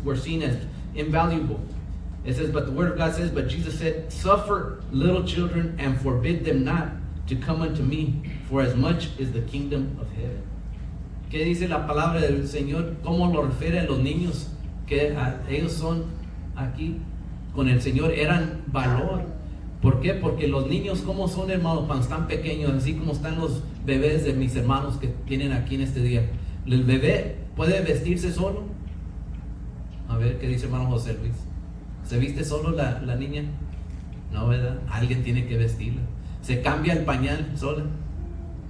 were seen as invaluable. It says, but the word of God says, but Jesus said, suffer little children and forbid them not to come unto me, for as much is the kingdom of heaven. ¿Qué dice la palabra del Señor? ¿Cómo lo refiere a los niños? Que ellos son aquí con el Señor, eran valor. ¿Por qué? Porque los niños, ¿cómo son, hermanos? Cuando están pequeños, así como están los bebés de mis hermanos que tienen aquí en este día. ¿El bebé puede vestirse solo? A ver, ¿qué dice hermano José Luis? ¿Se viste solo la niña? No, ¿verdad? Alguien tiene que vestirla. ¿Se cambia el pañal sola?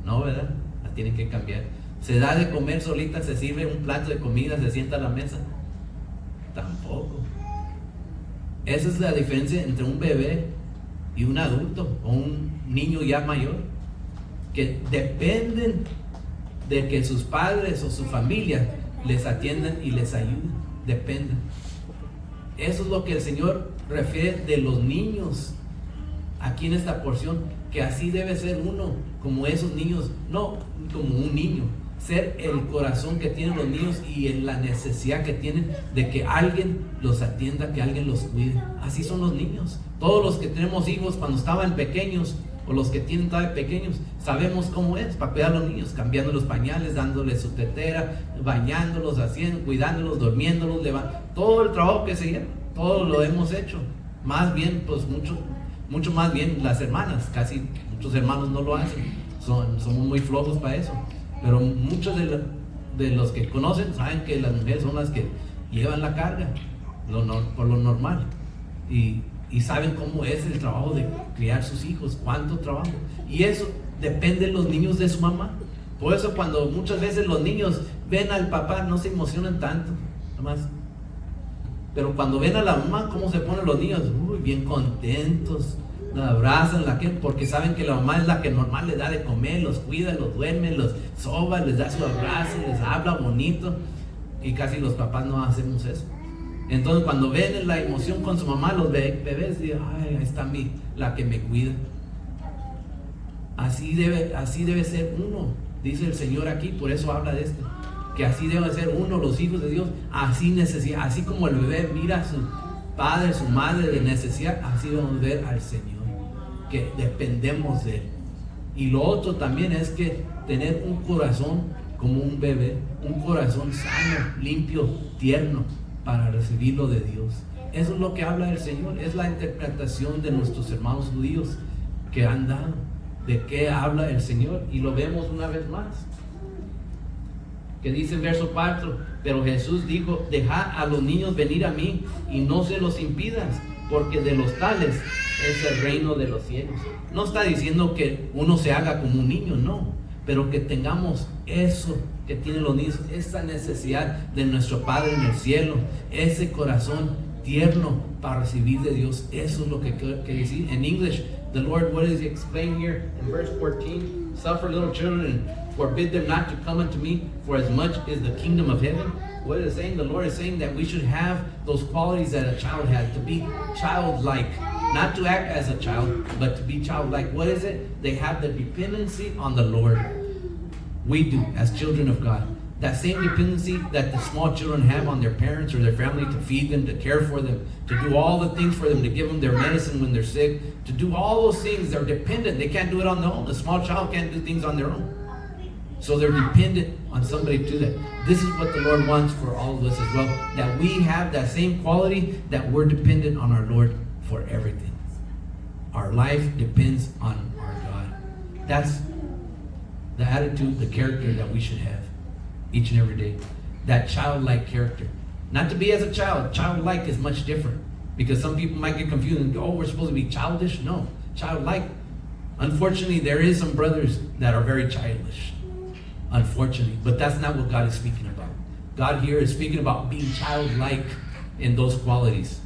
No, ¿verdad? La tienen que cambiar. ¿Se da de comer solita? ¿Se sirve un plato de comida? ¿Se sienta a la mesa? Tampoco. Esa es la diferencia entre un bebé y un adulto o un niño ya mayor, que dependen de que sus padres o su familia les atiendan y les ayuden. Dependen. Eso es lo que el Señor refiere de los niños aquí en esta porción, que así debe ser uno, como esos niños, no como un niño, ser el corazón que tienen los niños y en la necesidad que tienen de que alguien los atienda, que alguien los cuide. Así son los niños. Todos los que tenemos hijos cuando estaban pequeños, o los que tienen todavía pequeños, sabemos cómo es para cuidar a los niños, cambiando los pañales, dándoles su tetera, bañándolos, haciendo, cuidándolos, durmiéndolos, todo el trabajo que se lleva, todo lo hemos hecho. Más bien, pues mucho más bien las hermanas, casi muchos hermanos no lo hacen, somos muy flojos para eso. Pero muchos de los que conocen saben que las mujeres son las que llevan la carga, por lo normal. Y saben cómo es el trabajo de criar sus hijos, cuánto trabajo. Y eso depende de los niños de su mamá. Por eso cuando muchas veces los niños ven al papá no se emocionan tanto, nomás. Pero cuando ven a la mamá, cómo se ponen los niños, bien contentos, la abrazan, porque saben que la mamá es la que normal les da de comer, los cuida, los duerme, los soba, les da su abrazo, les habla bonito. Y casi los papás no hacemos eso. Entonces cuando ven la emoción con su mamá, los bebés dicen, ay, ahí está la que me cuida. Así debe ser uno, dice el Señor aquí, por eso habla de esto, que así debe ser uno, los hijos de Dios, así como el bebé mira a su padre, su madre de necesidad, así debemos ver al Señor, que dependemos de Él. Y lo otro también es que tener un corazón como un bebé, un corazón sano, limpio, tierno, para recibirlo de Dios. Eso es lo que habla el Señor, es la interpretación de nuestros hermanos judíos que han dado, de qué habla el Señor, y lo vemos una vez más, que dice en verso 4, pero Jesús dijo, dejad a los niños venir a mí y no se los impidas, porque de los tales es el reino de los cielos. No está diciendo que uno se haga como un niño, no, pero que tengamos eso que tienen los niños, esa necesidad de nuestro Padre en el cielo, ese corazón tierno para recibir de Dios. Eso es lo que decir. En English, the Lord, what does He explain here in verse 14? Suffer little children and forbid them not to come unto me, for as much is the kingdom of heaven. What is it saying? The Lord is saying that we should have those qualities that a child has, to be childlike, not to act as a child, but to be childlike. What is it? They have the dependency on the Lord. We do as children of God. That same dependency that the small children have on their parents or their family, to feed them, to care for them, to do all the things for them, to give them their medicine when they're sick, to do all those things. They're dependent. They can't do it on their own. A small child can't do things on their own. So they're dependent on somebody to do that. This is what the Lord wants for all of us as well. That we have that same quality, that we're dependent on our Lord for everything. Our life depends on our God. That's the attitude, the character that we should have each and every day. That childlike character. Not to be as a child. Childlike is much different. Because some people might get confused and go, oh, we're supposed to be childish. No, childlike. Unfortunately, there is some brothers that are very childish. Unfortunately. But that's not what God is speaking about. God here is speaking about being childlike in those qualities.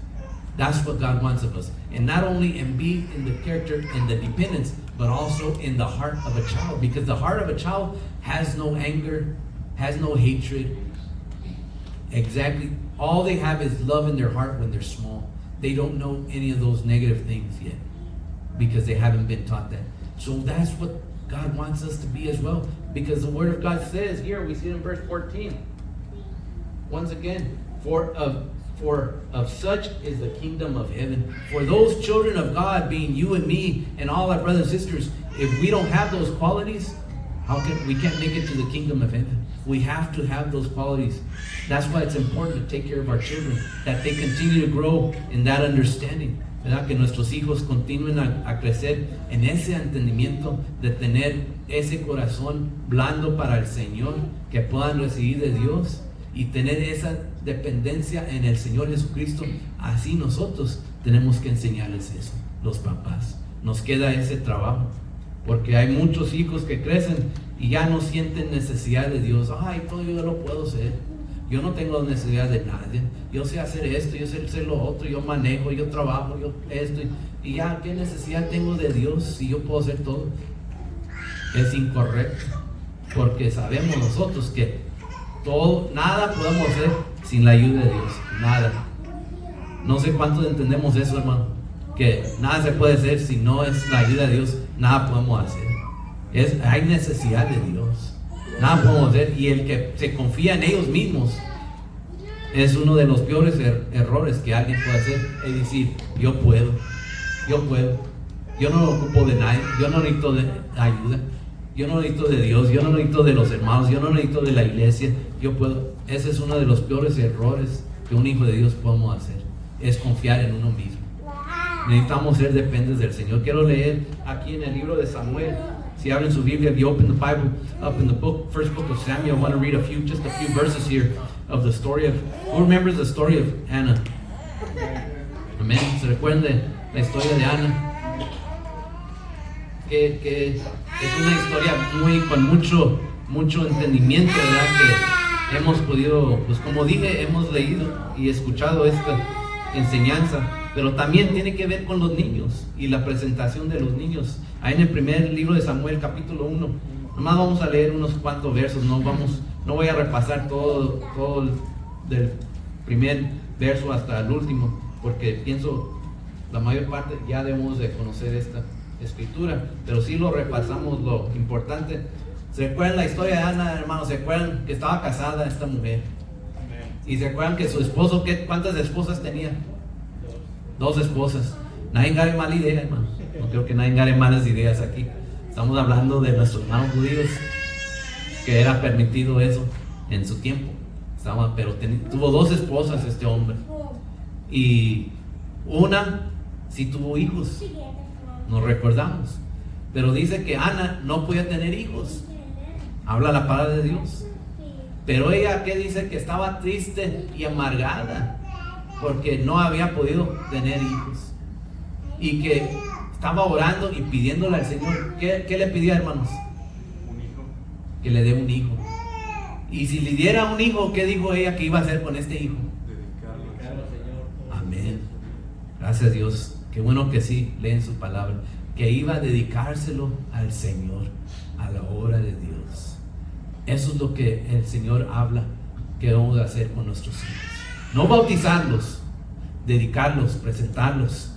That's what God wants of us. And not only be in the character and the dependence, but also in the heart of a child. Because the heart of a child has no anger, has no hatred. Exactly. All they have is love in their heart when they're small. They don't know any of those negative things yet, because they haven't been taught that. So that's what God wants us to be as well. Because the Word of God says here, we see it in verse 14. Once again, for of For of such is the kingdom of heaven. For those children of God, being you and me and all our brothers and sisters, if we don't have those qualities, we can't make it to the kingdom of heaven. We have to have those qualities. That's why it's important to take care of our children, that they continue to grow in that understanding, ¿verdad? Que nuestros hijos continúen a crecer en ese entendimiento de tener ese corazón blando para el Señor, que puedan recibir de Dios y tener esa dependencia en el Señor Jesucristo. Así nosotros tenemos que enseñarles eso, los papás. Nos queda ese trabajo, porque hay muchos hijos que crecen y ya no sienten necesidad de Dios. Ay, todo yo lo puedo hacer. Yo no tengo necesidad de nadie. Yo sé hacer esto, yo sé hacer lo otro, yo manejo, yo trabajo, yo esto. Y ya, ¿qué necesidad tengo de Dios si yo puedo hacer todo? Es incorrecto, porque sabemos nosotros que nada podemos hacer sin la ayuda de Dios. Nada. No sé cuántos entendemos eso, hermano. Que nada se puede hacer si no es la ayuda de Dios. Nada podemos hacer. Hay necesidad de Dios. Nada podemos hacer. Y el que se confía en ellos mismos es uno de los peores errores que alguien puede hacer. Es decir, yo puedo. Yo no ocupo de nadie. Yo no necesito de ayuda. Yo no necesito de Dios. Yo no necesito de los hermanos. Yo no necesito de la iglesia. Yo puedo. Ese es uno de los peores errores que un hijo de Dios podemos hacer. Es confiar en uno mismo. Necesitamos ser dependientes del Señor. Quiero leer aquí en el libro de Samuel. Si abren su Biblia, if you open the Bible up in the first book of Samuel, I want to read just a few verses here of the story of, who remembers the story of Anna? Amén. ¿Se recuerdan de la historia de Ana? Que es una historia con mucho entendimiento, ¿verdad? Que hemos podido, pues como dije, hemos leído y escuchado esta enseñanza, pero también tiene que ver con los niños y la presentación de los niños. Ahí en el primer libro de Samuel, capítulo 1, nomás vamos a leer unos cuantos versos, no voy a repasar todo del primer verso hasta el último, porque pienso la mayor parte ya debemos de conocer esta escritura, pero sí lo repasamos lo importante. ¿Se recuerdan la historia de Ana, hermanos? ¿Se acuerdan que estaba casada esta mujer? ¿Y se acuerdan que su esposo, cuántas esposas tenía? Dos esposas. Nadie gane mala idea, hermano. No creo que nadie gane malas ideas aquí. Estamos hablando de nuestros hermanos judíos, que era permitido eso en su tiempo. Pero tuvo dos esposas este hombre. Y una sí tuvo hijos. Nos recordamos. Pero dice que Ana no podía tener hijos. Habla la palabra de Dios. Pero ella, ¿qué dice? Que estaba triste y amargada porque no había podido tener hijos. Y que estaba orando y pidiéndole al Señor. ¿Qué le pedía, hermanos? Un hijo. Que le dé un hijo. Y si le diera un hijo, ¿qué dijo ella que iba a hacer con este hijo? Dedicarlo al Señor. Amén. Gracias a Dios. Qué bueno que sí, leen su palabra. Que iba a dedicárselo al Señor, a la obra de Dios. Eso es lo que el Señor habla que debemos de hacer con nuestros hijos. No bautizarlos, dedicarlos, presentarlos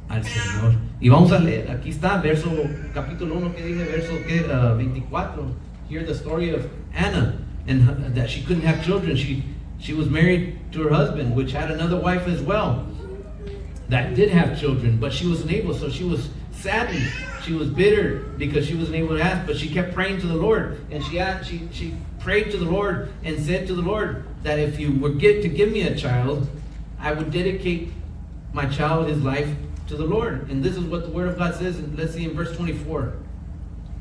al Señor. Y vamos a leer, aquí está, capítulo 1, que dije, verso 24. Hear the story of Anna, and that she couldn't have children. She was married to her husband, which had another wife as well, that did have children, but she wasn't able, so she was saddened. She was bitter because she wasn't able to have, but she kept praying to the Lord, and she prayed to the Lord and said to the Lord that if you were to give me a child, I would dedicate my child, his life, to the Lord. And this is what the Word of God says. And let's see in verse 24.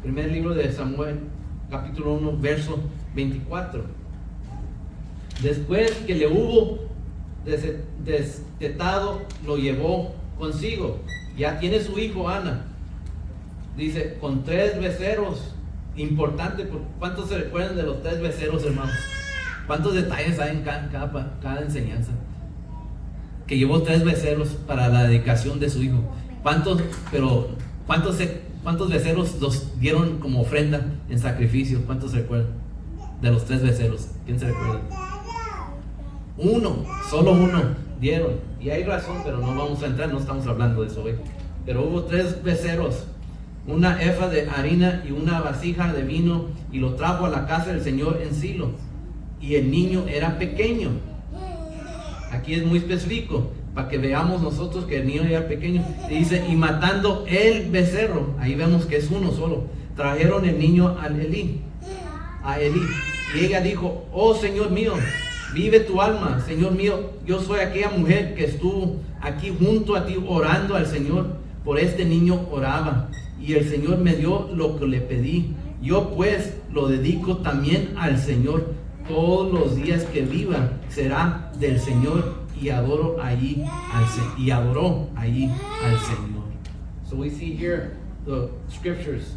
Primer libro de Samuel, capítulo 1, verso 24. Después que le hubo destetado, lo llevó consigo. Ya tiene su hijo Ana. Dice, con 3 becerros. Importante, ¿cuántos se recuerdan de los 3 becerros, hermanos? ¿Cuántos detalles hay en cada enseñanza? Que llevó 3 becerros para la dedicación de su hijo. ¿Cuántos becerros los dieron como ofrenda en sacrificio? ¿Cuántos se recuerdan de los 3 becerros? ¿Quién se recuerda? Solo uno dieron. Y hay razón, pero no vamos a entrar, no estamos hablando de eso hoy. Pero hubo 3 becerros, una efa de harina y una vasija de vino, y lo trajo a la casa del Señor en Silo. Y el niño era pequeño. aquí es muy específico, para que veamos nosotros que el niño era pequeño. Y dice, y matando el becerro, ahí vemos que es uno solo, trajeron el niño a Elí. Y ella dijo, oh Señor mío, vive tu alma, Señor mío, yo soy aquella mujer que estuvo aquí junto a ti orando al Señor. Por este niño oraba, y el Señor me dio lo que le pedí. Yo pues lo dedico también al Señor. Todos los días que viva será del Señor, y adoró allí al Señor. So we see here the scriptures,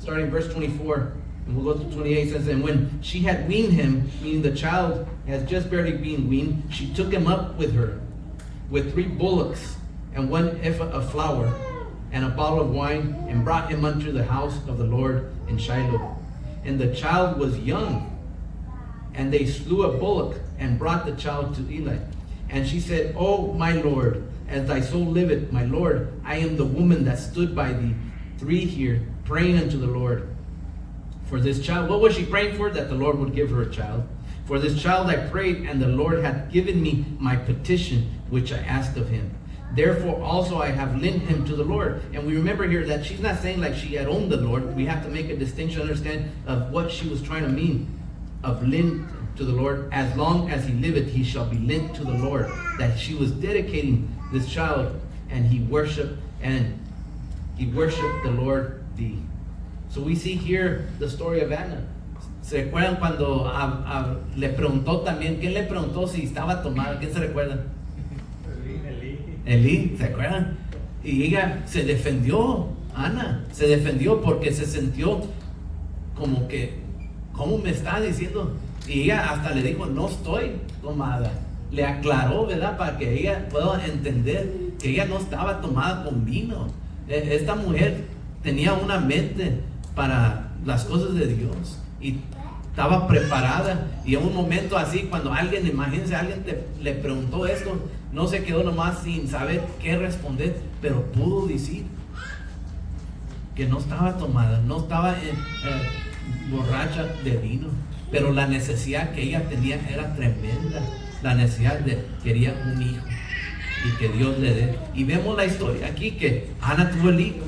starting verse 24, and we'll go to 28. It says, and when she had weaned him, meaning the child has just barely been weaned, she took him up with her, with 3 bullocks, and 1 ephah of flour, and a bottle of wine, and brought him unto the house of the Lord in Shiloh. And the child was young, and they slew a bullock, and brought the child to Eli. And she said, oh my Lord, as thy soul liveth, my Lord, I am the woman that stood by thee 3 here, praying unto the Lord for this child. What was she praying for? That the Lord would give her a child. For this child I prayed, and the Lord hath given me my petition, which I asked of him. Therefore also I have lent him to the Lord. And we remember here that she's not saying like she had owned the Lord. We have to make a distinction, understand of what she was trying to mean of lent to the Lord. As long as he liveth, he shall be lent to the Lord. That she was dedicating this child, and he worshiped the Lord thee. So we see here the story of Anna. ¿Se recuerdan cuando le preguntó también? ¿Quién le preguntó si estaba tomada? ¿Quién se recuerda? Elí, ¿se acuerdan? Y ella se defendió, Ana, se defendió porque se sintió como que, ¿cómo me está diciendo? Y ella hasta le dijo, no estoy tomada. Le aclaró, ¿verdad? Para que ella pueda entender que ella no estaba tomada con vino. Esta mujer tenía una mente para las cosas de Dios y estaba preparada. Y en un momento así, cuando alguien, imagínense, alguien le preguntó esto, no se quedó nomás sin saber qué responder, pero pudo decir que no estaba tomada, no estaba borracha de vino, pero la necesidad que ella tenía era tremenda. La necesidad quería un hijo y que Dios le dé. Y vemos la historia aquí que Ana tuvo el hijo.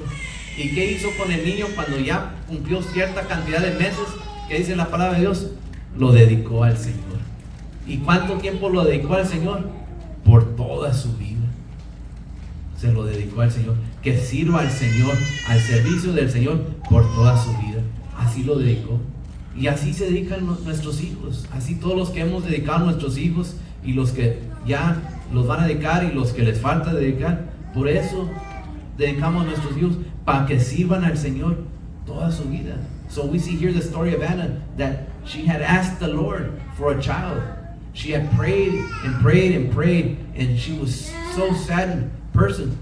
¿Y qué hizo con el niño cuando ya cumplió cierta cantidad de meses? ¿Qué dice la palabra de Dios? Lo dedicó al Señor. ¿Y cuánto tiempo lo dedicó al Señor? Por toda su vida. Se lo dedicó al Señor. Que sirva al Señor, al servicio del Señor por toda su vida. Así lo dedicó. Y así se dedican nuestros hijos. Así todos los que hemos dedicado a nuestros hijos y los que ya los van a dedicar y los que les falta dedicar. Por eso dedicamos a nuestros hijos, para que sirvan al Señor toda su vida. So we see here the story of Anna, that she had asked the Lord for a child. She had prayed and prayed and prayed, and she was so saddened person,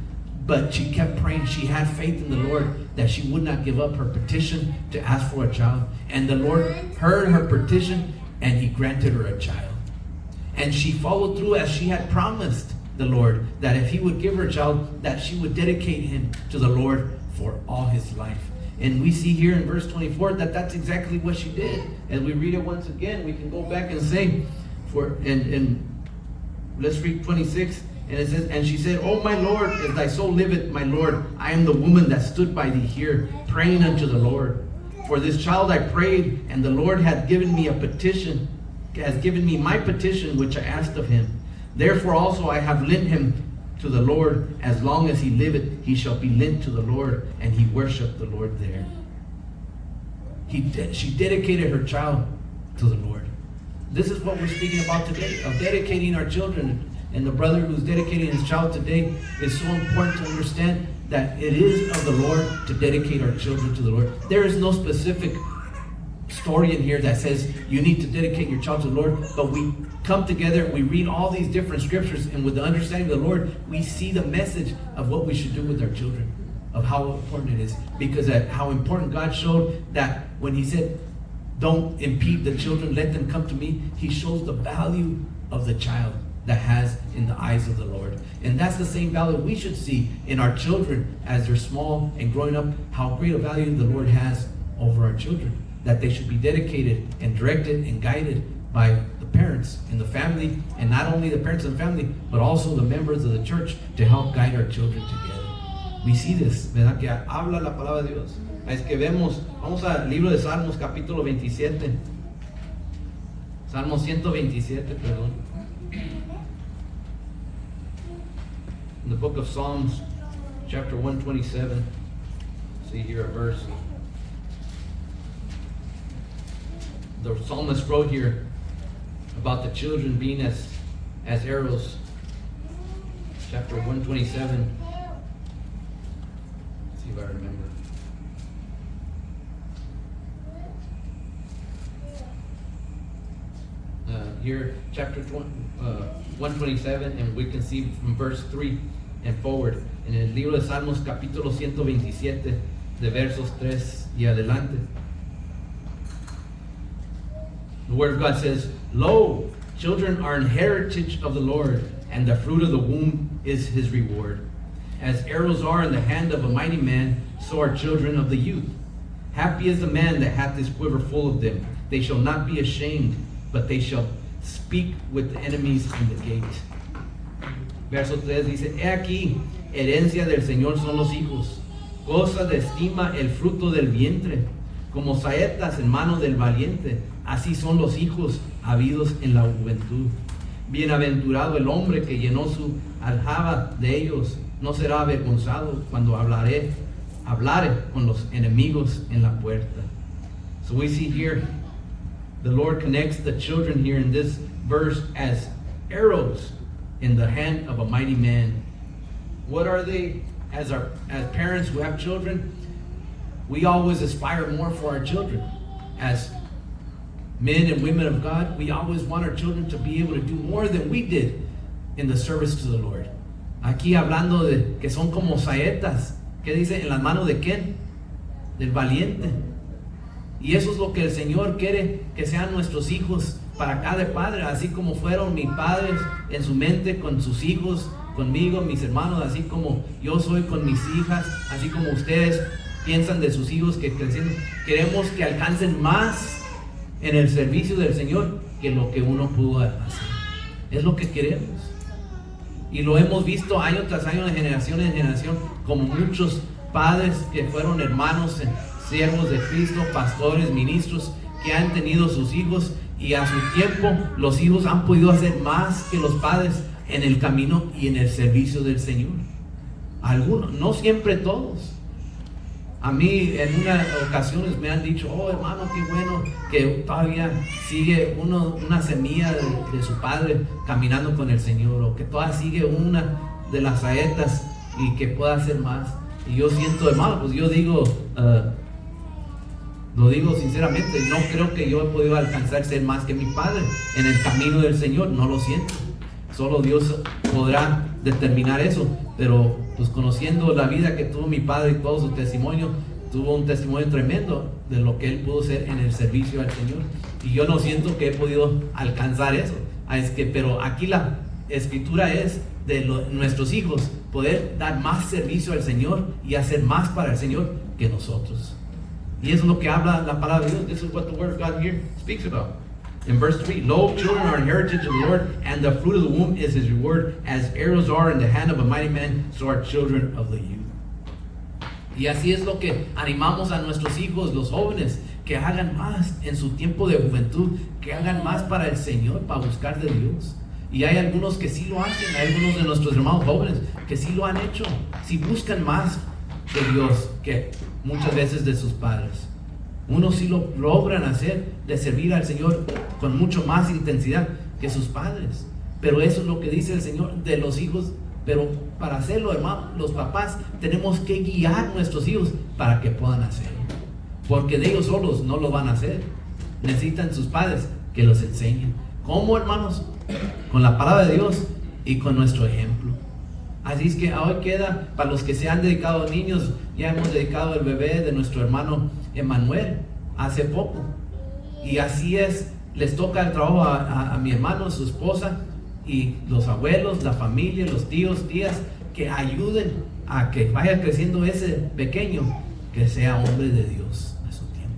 but she kept praying. She had faith in the Lord that she would not give up her petition to ask for a child. And the Lord heard her petition, and he granted her a child. And she followed through as she had promised the Lord, that if he would give her a child, that she would dedicate him to the Lord for all his life. And we see here in verse 24 that that's exactly what she did. As we read it once again, we can go back and say, let's read 26, and it says, and she said, oh my Lord, as thy soul liveth, my Lord, I am the woman that stood by thee here, praying unto the Lord. For this child I prayed, and the Lord hath given me has given me my petition which I asked of him. Therefore also I have lent him to the Lord. As long as he liveth, he shall be lent to the Lord. And he worshiped the Lord there. She dedicated her child to the Lord. This is what we're speaking about today, of dedicating our children. And the brother who's dedicating his child today is so important to understand that it is of the Lord to dedicate our children to the Lord. There is no specific story in here that says you need to dedicate your child to the Lord, but we come together, we read all these different scriptures, and with the understanding of the Lord, we see the message of what we should do with our children, of how important it is, because how important God showed that when he said, don't impede the children, let them come to me, he shows the value of the child that has in the eyes of the Lord. And that's the same value we should see in our children as they're small and growing up, how great a value the Lord has over our children, that they should be dedicated and directed and guided by the parents and the family, and not only the parents and family, but also the members of the church to help guide our children together. We see this, ¿verdad? Que habla la palabra de Dios. Es que vemos, vamos al libro de Salmos capítulo 27. Salmo 127, perdón. In the book of Psalms, chapter 127, see here a verse. The psalmist wrote here about the children being as arrows. Chapter 127. Let's see if I remember. Here, chapter 127, and we can see from verse 3 and forward. En el libro de Salmos, capítulo 127, de versos 3 y adelante. The word of God says, "Lo, children are an heritage of the Lord, and the fruit of the womb is his reward. As arrows are in the hand of a mighty man, so are children of the youth. Happy is the man that hath his quiver full of them. They shall not be ashamed, but they shall speak with the enemies in the gate." Verso 3 dice, "He aquí, herencia del Señor son los hijos, cosa de estima el fruto del vientre, como saetas en mano del valiente, así son los hijos habidos en la juventud. Bienaventurado el hombre que llenó su aljaba de ellos, no será avergonzado cuando hablare con los enemigos en la puerta." So we see here, the Lord connects the children here in this verse as arrows in the hand of a mighty man. What are they? As parents who have children, we always aspire more for our children. As men and women of God, we always want our children to be able to do more than we did in the service to the Lord. Aquí hablando de que son como saetas, ¿qué dice? ¿En las manos de quién? Del valiente. Y eso es lo que el Señor quiere que sean nuestros hijos para cada padre, así como fueron mis padres en su mente con sus hijos, conmigo, mis hermanos, así como yo soy con mis hijas, así como ustedes piensan de sus hijos que crecen. Queremos que alcancen más en el servicio del Señor que lo que uno pudo hacer. Es lo que queremos. Y lo hemos visto año tras año, de generación en generación, como muchos padres que fueron hermanos, siervos de Cristo, pastores, ministros, que han tenido sus hijos, y a su tiempo los hijos han podido hacer más que los padres en el camino y en el servicio del Señor. Algunos, no siempre todos. A mí en unas ocasiones me han dicho, oh hermano, qué bueno que todavía sigue una semilla de su padre caminando con el Señor, o que todavía sigue una de las saetas y que pueda hacer más. Y yo siento, hermano, pues yo digo, lo digo sinceramente, no creo que yo he podido alcanzar ser más que mi padre en el camino del Señor, no lo siento. Solo Dios podrá determinar eso, pero pues conociendo la vida que tuvo mi padre y todo su testimonio, tuvo un testimonio tremendo de lo que él pudo ser en el servicio al Señor, y yo no siento que he podido alcanzar eso. Pero aquí la escritura es de nuestros hijos poder dar más servicio al Señor y hacer más para el Señor que nosotros. Y eso es lo que habla la palabra de Dios. This is what the word of God here speaks about. In verse 3, "Lo, children are an heritage of the Lord, and the fruit of the womb is his reward. As arrows are in the hand of a mighty man, so are children of the youth." Y así es lo que animamos a nuestros hijos, los jóvenes, que hagan más en su tiempo de juventud, que hagan más para el Señor, para buscar de Dios. Y hay algunos que sí lo hacen, hay algunos de nuestros hermanos jóvenes que sí lo han hecho, sí buscan más de Dios que muchas veces de sus padres. Unos sí lo logran hacer, de servir al Señor con mucho más intensidad que sus padres. Pero eso es lo que dice el Señor de los hijos. Pero para hacerlo, hermano, los papás tenemos que guiar a nuestros hijos para que puedan hacerlo. Porque de ellos solos no lo van a hacer. Necesitan sus padres que los enseñen. ¿Cómo, hermanos? Con la palabra de Dios y con nuestro ejemplo. Así es que hoy queda, para los que se han dedicado niños, ya hemos dedicado el bebé de nuestro hermano Emanuel hace poco. Y así es, les toca el trabajo a mi hermano, su esposa, y los abuelos, la familia, los tíos, tías, que ayuden a que vaya creciendo ese pequeño, que sea hombre de Dios a su tiempo.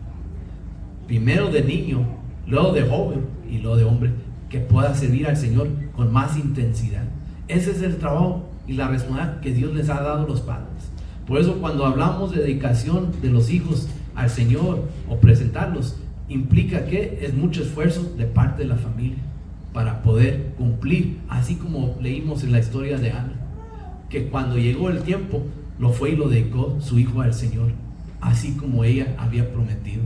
Primero de niño, luego de joven, y lo de hombre, que pueda servir al Señor con más intensidad. Ese es el trabajo y la responsabilidad que Dios les ha dado a los padres. Por eso cuando hablamos de dedicación de los hijos al Señor o presentarlos, implica que es mucho esfuerzo de parte de la familia para poder cumplir, así como leímos en la historia de Ana, que cuando llegó el tiempo lo fue y lo dedicó su hijo al Señor, así como ella había prometido.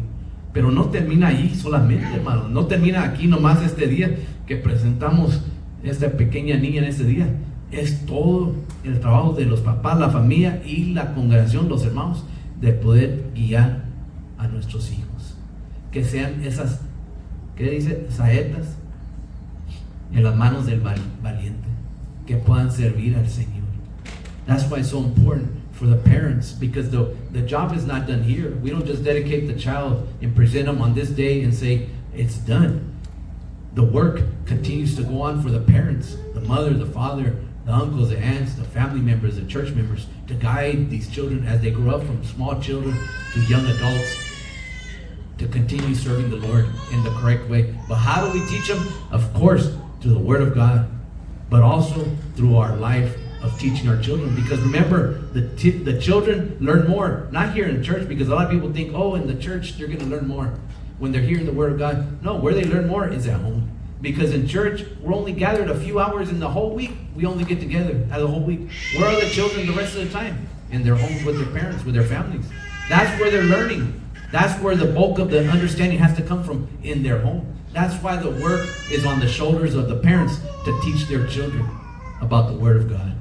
Pero no termina ahí solamente, hermano, no termina aquí nomás este día que presentamos esta pequeña niña en este día. Es todo el trabajo de los papás, la familia y la congregación, los hermanos, de poder guiar a nuestros hijos, que sean esas, ¿qué dice? Saetas en las manos del valiente, que puedan servir al Señor. That's why it's so important for the parents, because the job is not done here. We don't just dedicate the child and present them on this day and say it's done. The work continues to go on for the parents, the mother, the father, the uncles, the aunts, the family members, the church members, to guide these children as they grow up from small children to young adults, to continue serving the Lord in the correct way. But how do we teach them? Of course, through the Word of God, but also through our life of teaching our children. Because remember, the children learn more, not here in church, because a lot of people think, oh, in the church they're going to learn more when they're hearing the Word of God. No, where they learn more is at home. Because in church, we're only gathered a few hours in the whole week. We only get together as a whole week. Where are the children the rest of the time? In their homes with their parents, with their families. That's where they're learning. That's where the bulk of the understanding has to come from, in their home. That's why the work is on the shoulders of the parents to teach their children about the Word of God.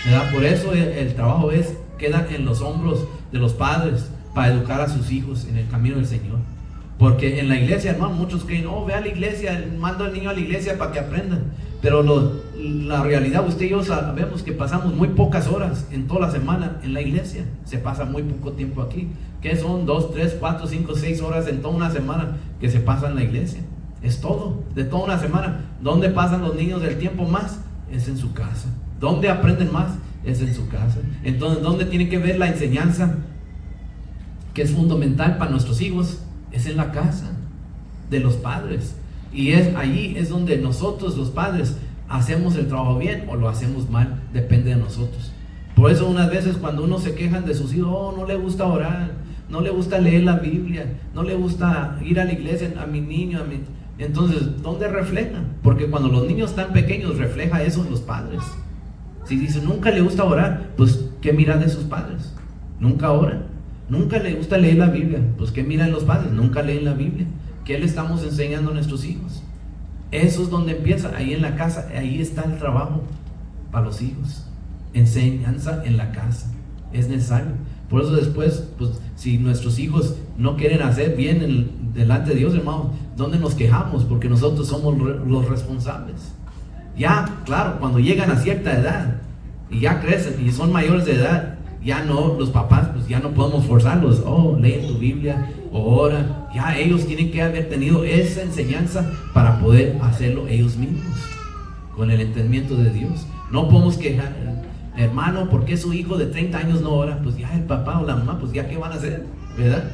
¿Verdad? Por eso el trabajo queda en los hombros de los padres para educar a sus hijos en el camino del Señor. Porque en la iglesia, hermano, muchos creen, oh, ve a la iglesia, mando al niño a la iglesia para que aprendan. Pero la realidad, usted y yo sabemos que pasamos muy pocas horas en toda la semana en la iglesia. Se pasa muy poco tiempo aquí. ¿Qué son? 2, 3, 4, 5, 6 horas en toda una semana que se pasa en la iglesia. Es todo, de toda una semana. ¿Dónde pasan los niños el tiempo más? Es en su casa. ¿Dónde aprenden más? Es en su casa. Entonces, ¿dónde tiene que ver la enseñanza que es fundamental para nuestros hijos? Es en la casa de los padres. Y allí es donde nosotros los padres hacemos el trabajo bien o lo hacemos mal, depende de nosotros. Por eso unas veces cuando uno se quejan de sus hijos, oh, no le gusta orar, no le gusta leer la Biblia, no le gusta ir a la iglesia, a mi niño, entonces, ¿dónde refleja? Porque cuando los niños están pequeños, refleja eso en los padres. Si dicen, nunca le gusta orar, pues, ¿qué mira de sus padres? Nunca oran. Nunca le gusta leer la Biblia, pues ¿qué miran los padres? Nunca leen la Biblia. ¿Qué le estamos enseñando a nuestros hijos? Eso es donde empieza, ahí en la casa, ahí está el trabajo para los hijos. Enseñanza en la casa, es necesario. Por eso después, pues si nuestros hijos no quieren hacer bien delante de Dios, hermanos, ¿dónde nos quejamos? Porque nosotros somos los responsables. Ya, claro, cuando llegan a cierta edad y ya crecen y son mayores de edad, ya no, los papás, pues ya no podemos forzarlos. Oh, lee tu Biblia, o ora. Ya ellos tienen que haber tenido esa enseñanza para poder hacerlo ellos mismos, con el entendimiento de Dios. No podemos quejar, hermano, ¿por qué su hijo de 30 años no ora? Pues ya el papá o la mamá, pues ya qué van a hacer, ¿verdad?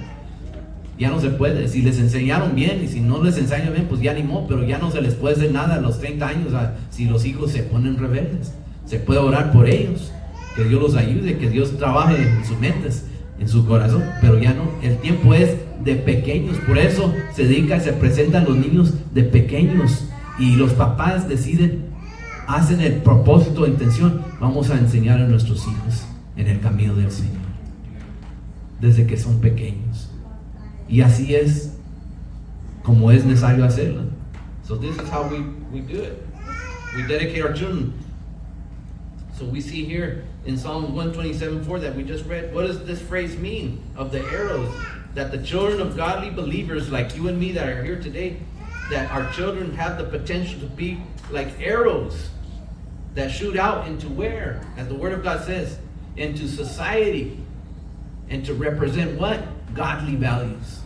Ya no se puede. Si les enseñaron bien y si no les enseñan bien, pues ya ni modo, pero ya no se les puede hacer nada a los 30 años si los hijos se ponen rebeldes. Se puede orar por ellos, que Dios los ayude, que Dios trabaje en sus mentes, en su corazón, pero ya no, el tiempo es de pequeños. Por eso se presentan los niños de pequeños y los papás deciden, hacen el propósito, intención, vamos a enseñar a nuestros hijos en el camino del Señor desde que son pequeños, y así es como es necesario hacerlo. So this is how we do it. We dedicate our children. So we see here in Psalm 127:4 that we just read, what does this phrase mean of the arrows? That the children of godly believers like you and me that are here today, that our children have the potential to be like arrows that shoot out into where? As the Word of God says, into society, and to represent what? Godly values.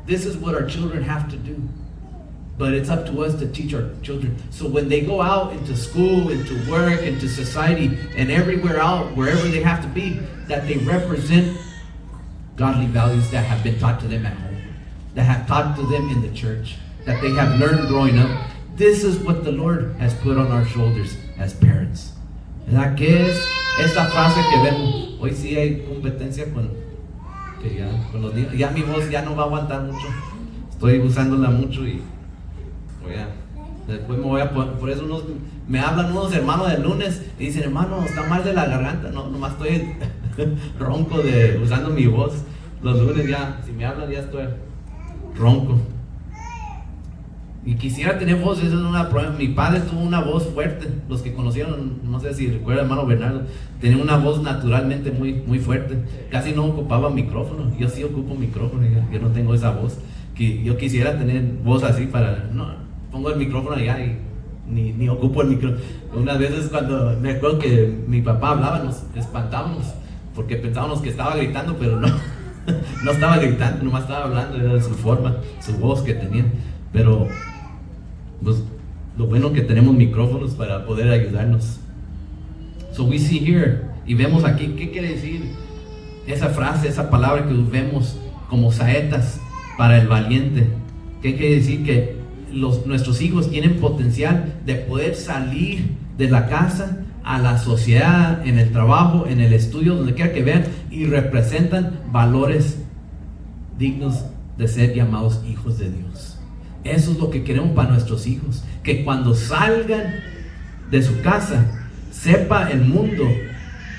This is what our children have to do. But it's up to us to teach our children. So when they go out into school, into work, into society, and everywhere out, wherever they have to be, that they represent godly values that have been taught to them at home, that have taught to them in the church. that they have learned growing up. This is what the Lord has put on our shoulders as parents. ¿Verdad? ¿Qué es esta frase que vemos? Hoy sí hay competencia con los niños. Ya mi voz ya no va a aguantar mucho. Estoy usándola mucho y después me voy a poner. Por eso me hablan unos hermanos del lunes y dicen, hermano, está mal de la garganta. No, nomás estoy ronco usando mi voz. Los lunes ya, si me hablan ya estoy ronco. Y quisiera tener voz, eso es una prueba. Mi padre tuvo una voz fuerte. Los que conocieron, no sé si recuerda, hermano Bernardo, tenía una voz naturalmente muy, muy fuerte. Casi no ocupaba micrófono. Yo sí ocupo micrófono, yo no tengo esa voz. Yo quisiera tener voz así para, no, pongo el micrófono allá y ni ocupo el micrófono. Unas veces cuando me acuerdo que mi papá hablaba, nos espantábamos porque pensábamos que estaba gritando, pero no, no estaba gritando, nomás estaba hablando, era de su forma, su voz que tenía. Pero pues, lo bueno que tenemos micrófonos para poder ayudarnos. So we see here, y vemos aquí, ¿qué quiere decir esa frase, esa palabra que vemos como saetas para el valiente? ¿Qué quiere decir? Que nuestros hijos tienen potencial de poder salir de la casa a la sociedad, en el trabajo, en el estudio, donde quiera que vean, y representan valores dignos de ser llamados hijos de Dios. Eso es lo que queremos para nuestros hijos, que cuando salgan de su casa sepa el mundo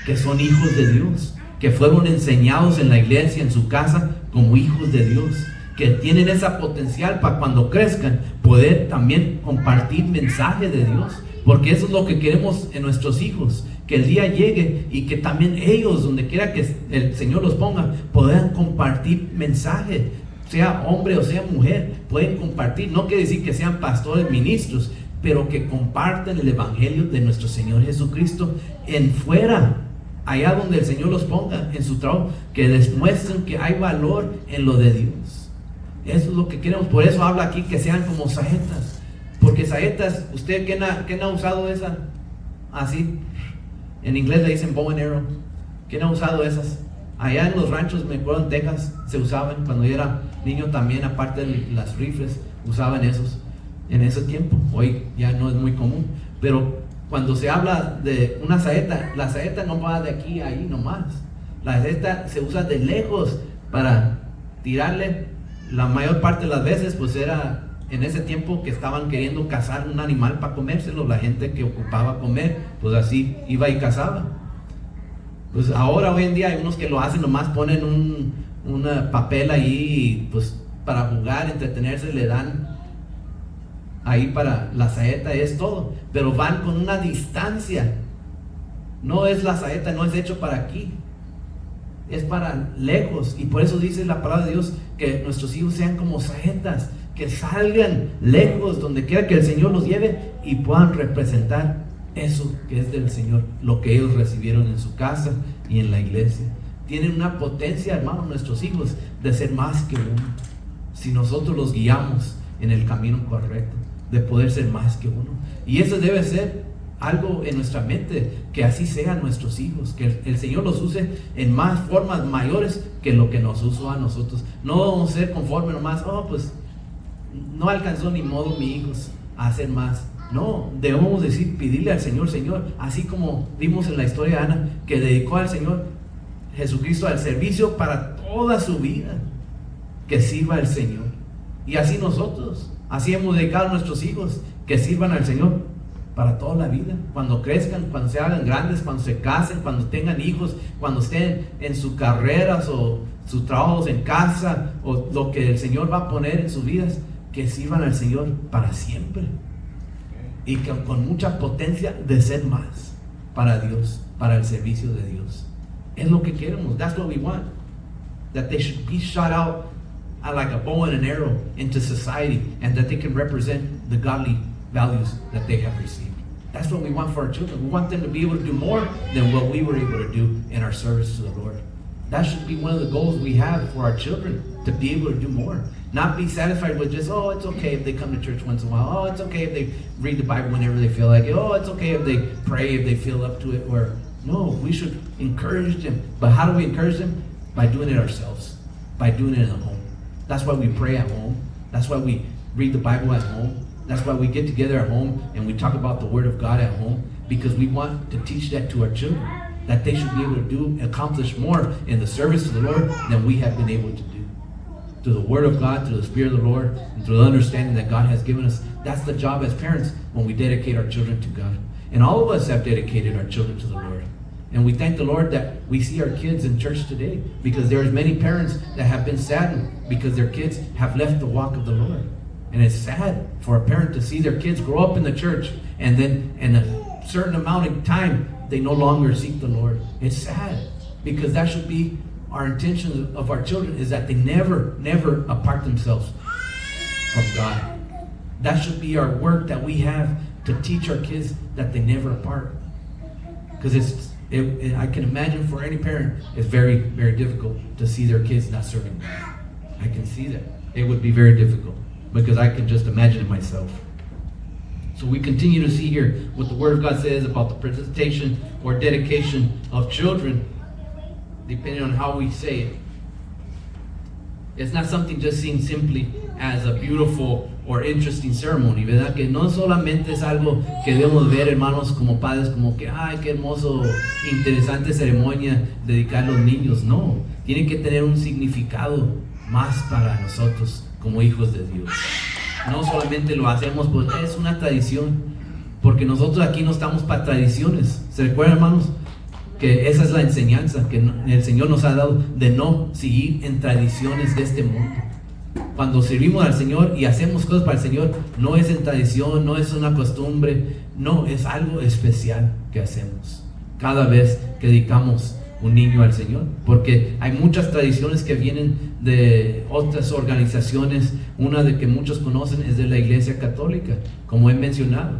que son hijos de Dios, que fueron enseñados en la iglesia, en su casa, como hijos de Dios, que tienen esa potencial para cuando crezcan poder también compartir mensaje de Dios, porque eso es lo que queremos en nuestros hijos, que el día llegue y que también ellos, donde quiera que el Señor los ponga, puedan compartir mensaje, sea hombre o sea mujer, pueden compartir. No quiere decir que sean pastores, ministros, pero que compartan el evangelio de nuestro Señor Jesucristo en fuera, allá donde el Señor los ponga, en su trabajo, que les muestren que hay valor en lo de Dios. Eso es lo que queremos. Por eso habla aquí que sean como saetas, porque saetas, ¿usted quién ha usado esa? Así, en inglés le dicen bow and arrow. ¿Quién ha usado esas? Allá en los ranchos, me acuerdo en Texas, se usaban cuando yo era niño también, aparte de las rifles, usaban esos en ese tiempo. Hoy ya no es muy común, pero cuando se habla de una saeta, la saeta no va de aquí a ahí nomás. La saeta se usa de lejos para tirarle. La mayor parte de las veces, pues era en ese tiempo que estaban queriendo cazar un animal para comérselo. La gente que ocupaba comer, pues así iba y cazaba. Pues ahora, hoy en día, hay unos que lo hacen, nomás ponen un papel ahí, pues para jugar, entretenerse, le dan ahí para la saeta, es todo. Pero van con una distancia. No es la saeta, no es hecho para aquí, es para lejos. Y por eso dice la palabra de Dios que nuestros hijos sean como saetas, que salgan lejos, donde quiera que el Señor los lleve, y puedan representar eso que es del Señor, lo que ellos recibieron en su casa y en la iglesia. Tienen una potencia, hermanos, nuestros hijos, de ser más que uno, si nosotros los guiamos en el camino correcto, de poder ser más que uno. Y eso debe ser algo en nuestra mente, que así sean nuestros hijos, que el Señor los use en más formas mayores que lo que nos usó a nosotros. No vamos a ser conforme nomás, pues no alcanzó ni modo mi hijos a hacer más. No, debemos decir, pedirle al Señor, Señor, así como vimos en la historia de Ana, que dedicó al Señor Jesucristo al servicio para toda su vida, que sirva al Señor. Y así nosotros, así hemos dedicado a nuestros hijos, que sirvan al Señor para toda la vida, cuando crezcan, cuando se hagan grandes, cuando se casen, cuando tengan hijos, cuando estén en sus carreras o sus trabajos en casa, o lo que el Señor va a poner en sus vidas, que sirvan al Señor para siempre. Y que con mucha potencia de ser más para Dios, para el servicio de Dios. Es lo que queremos. That's what we want. That they should be shot out like a bow and an arrow into society, and that they can represent the godly values that they have received. That's what we want for our children. We want them to be able to do more than what we were able to do in our service to the Lord. That should be one of the goals we have for our children, to be able to do more. Not be satisfied with just, it's okay if they come to church once in a while. It's okay if they read the Bible whenever they feel like it. It's okay if they pray, if they feel up to it. Or no, we should encourage them. But how do we encourage them? By doing it ourselves, by doing it in the home. That's why we pray at home. That's why we read the Bible at home. That's why we get together at home and we talk about the Word of God at home, because we want to teach that to our children, that they should be able to accomplish more in the service of the Lord than we have been able to do. Through the Word of God, through the Spirit of the Lord, and through the understanding that God has given us. That's the job as parents when we dedicate our children to God. And all of us have dedicated our children to the Lord. And we thank the Lord that we see our kids in church today, because there's many parents that have been saddened because their kids have left the walk of the Lord. And it's sad for a parent to see their kids grow up in the church and then in a certain amount of time they no longer seek the Lord. It's sad, because that should be our intention of our children, is that they never apart themselves from God. That should be our work that we have, to teach our kids that they never apart. Because I can imagine for any parent, it's very, very difficult to see their kids not serving God. I can see that. It would be very difficult, because I can just imagine it myself. So we continue to see here what the Word of God says about the presentation or dedication of children, depending on how we say it. It's not something just seen simply as a beautiful or interesting ceremony, ¿verdad? Que no solamente es algo que debemos ver, hermanos, como padres, como que, ay, qué hermoso, interesante ceremonia dedicar a los niños. No, tiene que tener un significado más para nosotros como hijos de Dios. No solamente lo hacemos, pues es una tradición, porque nosotros aquí no estamos para tradiciones. ¿Se recuerdan, hermanos? Que esa es la enseñanza que el Señor nos ha dado, de no seguir en tradiciones de este mundo. Cuando servimos al Señor y hacemos cosas para el Señor, no es en tradición, no es una costumbre, no, es algo especial que hacemos cada vez que dedicamos un niño al Señor, porque hay muchas tradiciones que vienen de otras organizaciones. Una de que muchos conocen es de la Iglesia Católica, como he mencionado,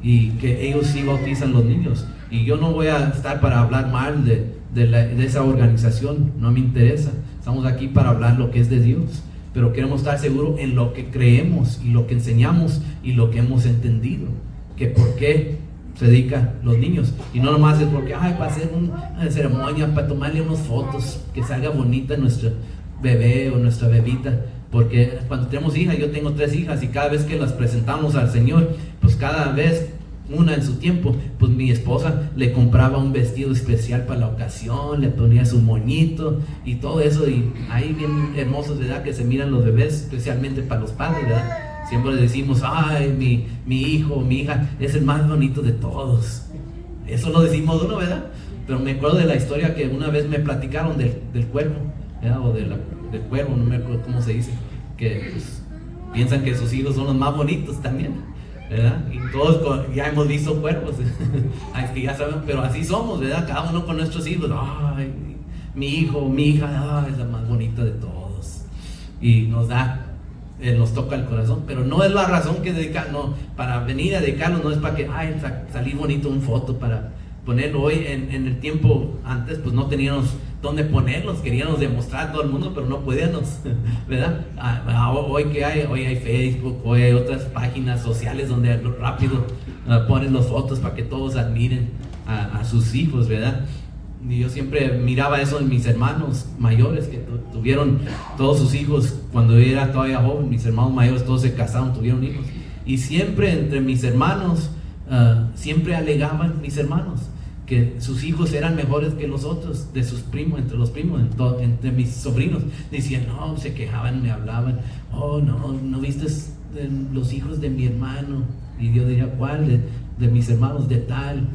y que ellos sí bautizan los niños. Y yo no voy a estar para hablar mal de esa organización, no me interesa. Estamos aquí para hablar lo que es de Dios, pero queremos estar seguros en lo que creemos y lo que enseñamos y lo que hemos entendido, que por qué se dedican los niños. Y no nomás es porque, ay, para hacer una ceremonia, para tomarle unas fotos, que salga bonita nuestro bebé o nuestra bebita. Porque cuando tenemos hijas, yo tengo 3 hijas, y cada vez que las presentamos al Señor, pues cada vez, una en su tiempo, pues mi esposa le compraba un vestido especial para la ocasión, le ponía su moñito y todo eso, y ahí bien hermosos, ¿verdad? Que se miran los bebés, especialmente para los padres, ¿verdad? Siempre le decimos, ay, mi hijo, mi hija es el más bonito de todos. Eso lo decimos uno, ¿verdad? Pero me acuerdo de la historia que una vez me platicaron del cuervo, ¿verdad? O del cuervo, no me acuerdo cómo se dice, que pues, piensan que sus hijos son los más bonitos también, ¿verdad? Y todos ya hemos visto cuervos, que ya saben, pero así somos, ¿verdad? Cada uno con nuestros hijos. Ay, mi hijo, mi hija, ay, es la más bonita de todos. Y nos toca el corazón, pero no es la razón que dedicar, no, para venir a dedicarnos, no es para que, ay, salir bonito una foto para ponerlo. Hoy en el tiempo antes, pues no teníamos dónde ponerlos, queríamos demostrar a todo el mundo, pero no podíamos, ¿verdad? Hoy hay Facebook, hoy hay otras páginas sociales donde rápido ponen las fotos para que todos admiren a sus hijos, ¿verdad? Y yo siempre miraba eso en mis hermanos mayores, que tuvieron todos sus hijos cuando yo era todavía joven. Mis hermanos mayores todos se casaron, tuvieron hijos, y siempre entre mis hermanos siempre alegaban mis hermanos que sus hijos eran mejores que los otros, de sus primos, entre los primos, entre mis sobrinos. Decían, no, se quejaban, me hablaban, oh, no viste los hijos de mi hermano. Y yo diría, ¿cuál? De mis hermanos, de tal.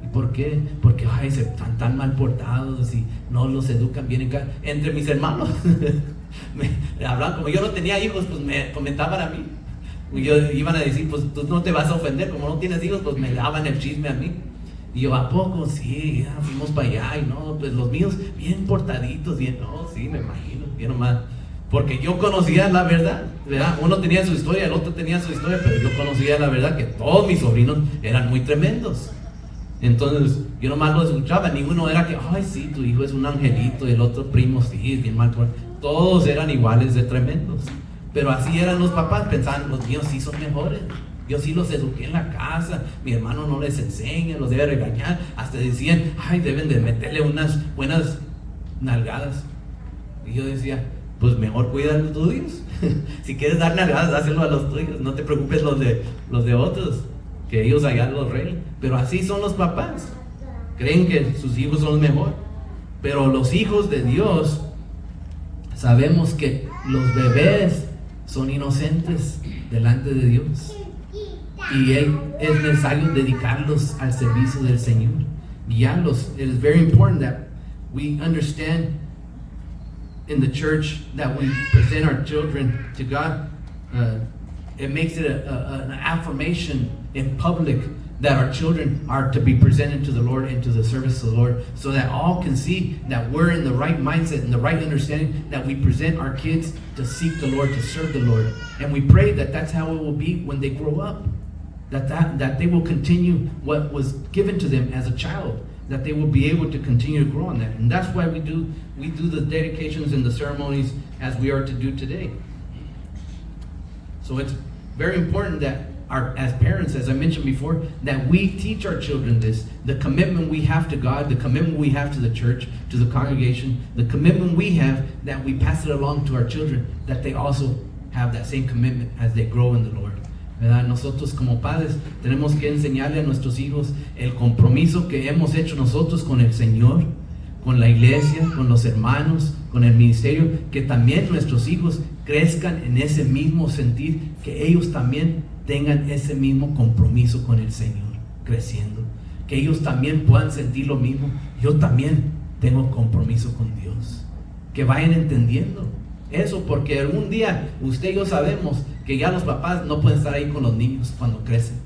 ¿Y por qué? Porque ay, están tan mal portados y no los educan bien en casa. Entre mis hermanos me hablaban, como yo no tenía hijos, pues me comentaban a mí. Iban a decir, pues tú no te vas a ofender, como no tienes hijos, pues me daban el chisme a mí. Y yo, ¿a poco? Sí, ya fuimos para allá, y no, pues los míos bien portaditos, bien, no, sí, me imagino, bien nomás. Porque yo conocía la verdad, ¿verdad? Uno tenía su historia, el otro tenía su historia, pero yo conocía la verdad, que todos mis sobrinos eran muy tremendos. Entonces, yo nomás lo escuchaba, ninguno era que, ay, sí, tu hijo es un angelito, y el otro primo, sí, es bien mal. Todos eran iguales de tremendos. Pero así eran los papás, pensaban, los míos sí son mejores. Yo sí los eduqué en la casa, mi hermano no les enseña, los debe regañar. Hasta decían, ay, deben de meterle unas buenas nalgadas. Y yo decía, pues mejor cuida los tuyos. Si quieres dar nalgadas, dáselo a los tuyos, no te preocupes los de otros, que ellos allá los arreglen. Pero así son los papás, creen que sus hijos son los mejor. Pero los hijos de Dios, sabemos que los bebés son inocentes delante de Dios, y es necesario dedicarlos al servicio del Señor, guiarlos. It is very important that we understand in the church that we present our children to God. It makes it an affirmation in public that our children are to be presented to the Lord and to the service of the Lord, so that all can see that we're in the right mindset and the right understanding, that we present our kids to seek the Lord, to serve the Lord. And we pray that that's how it will be when they grow up, that they will continue what was given to them as a child, that they will be able to continue to grow on that. And that's why we do the dedications and the ceremonies as we are to do today. So it's very important that as parents, as I mentioned before, that we teach our children this, the commitment we have to God, the commitment we have to the church, to the congregation, the commitment we have, that we pass it along to our children, that they also have that same commitment as they grow in the Lord. ¿Verdad? Nosotros como padres tenemos que enseñarle a nuestros hijos el compromiso que hemos hecho nosotros con el Señor, con la iglesia, con los hermanos, con el ministerio, que también nuestros hijos crezcan en ese mismo sentir, que ellos también tengan ese mismo compromiso con el Señor, creciendo, que ellos también puedan sentir lo mismo. Yo también tengo compromiso con Dios, que vayan entendiendo eso, porque algún día usted y yo sabemos que ya los papás no pueden estar ahí con los niños cuando crecen.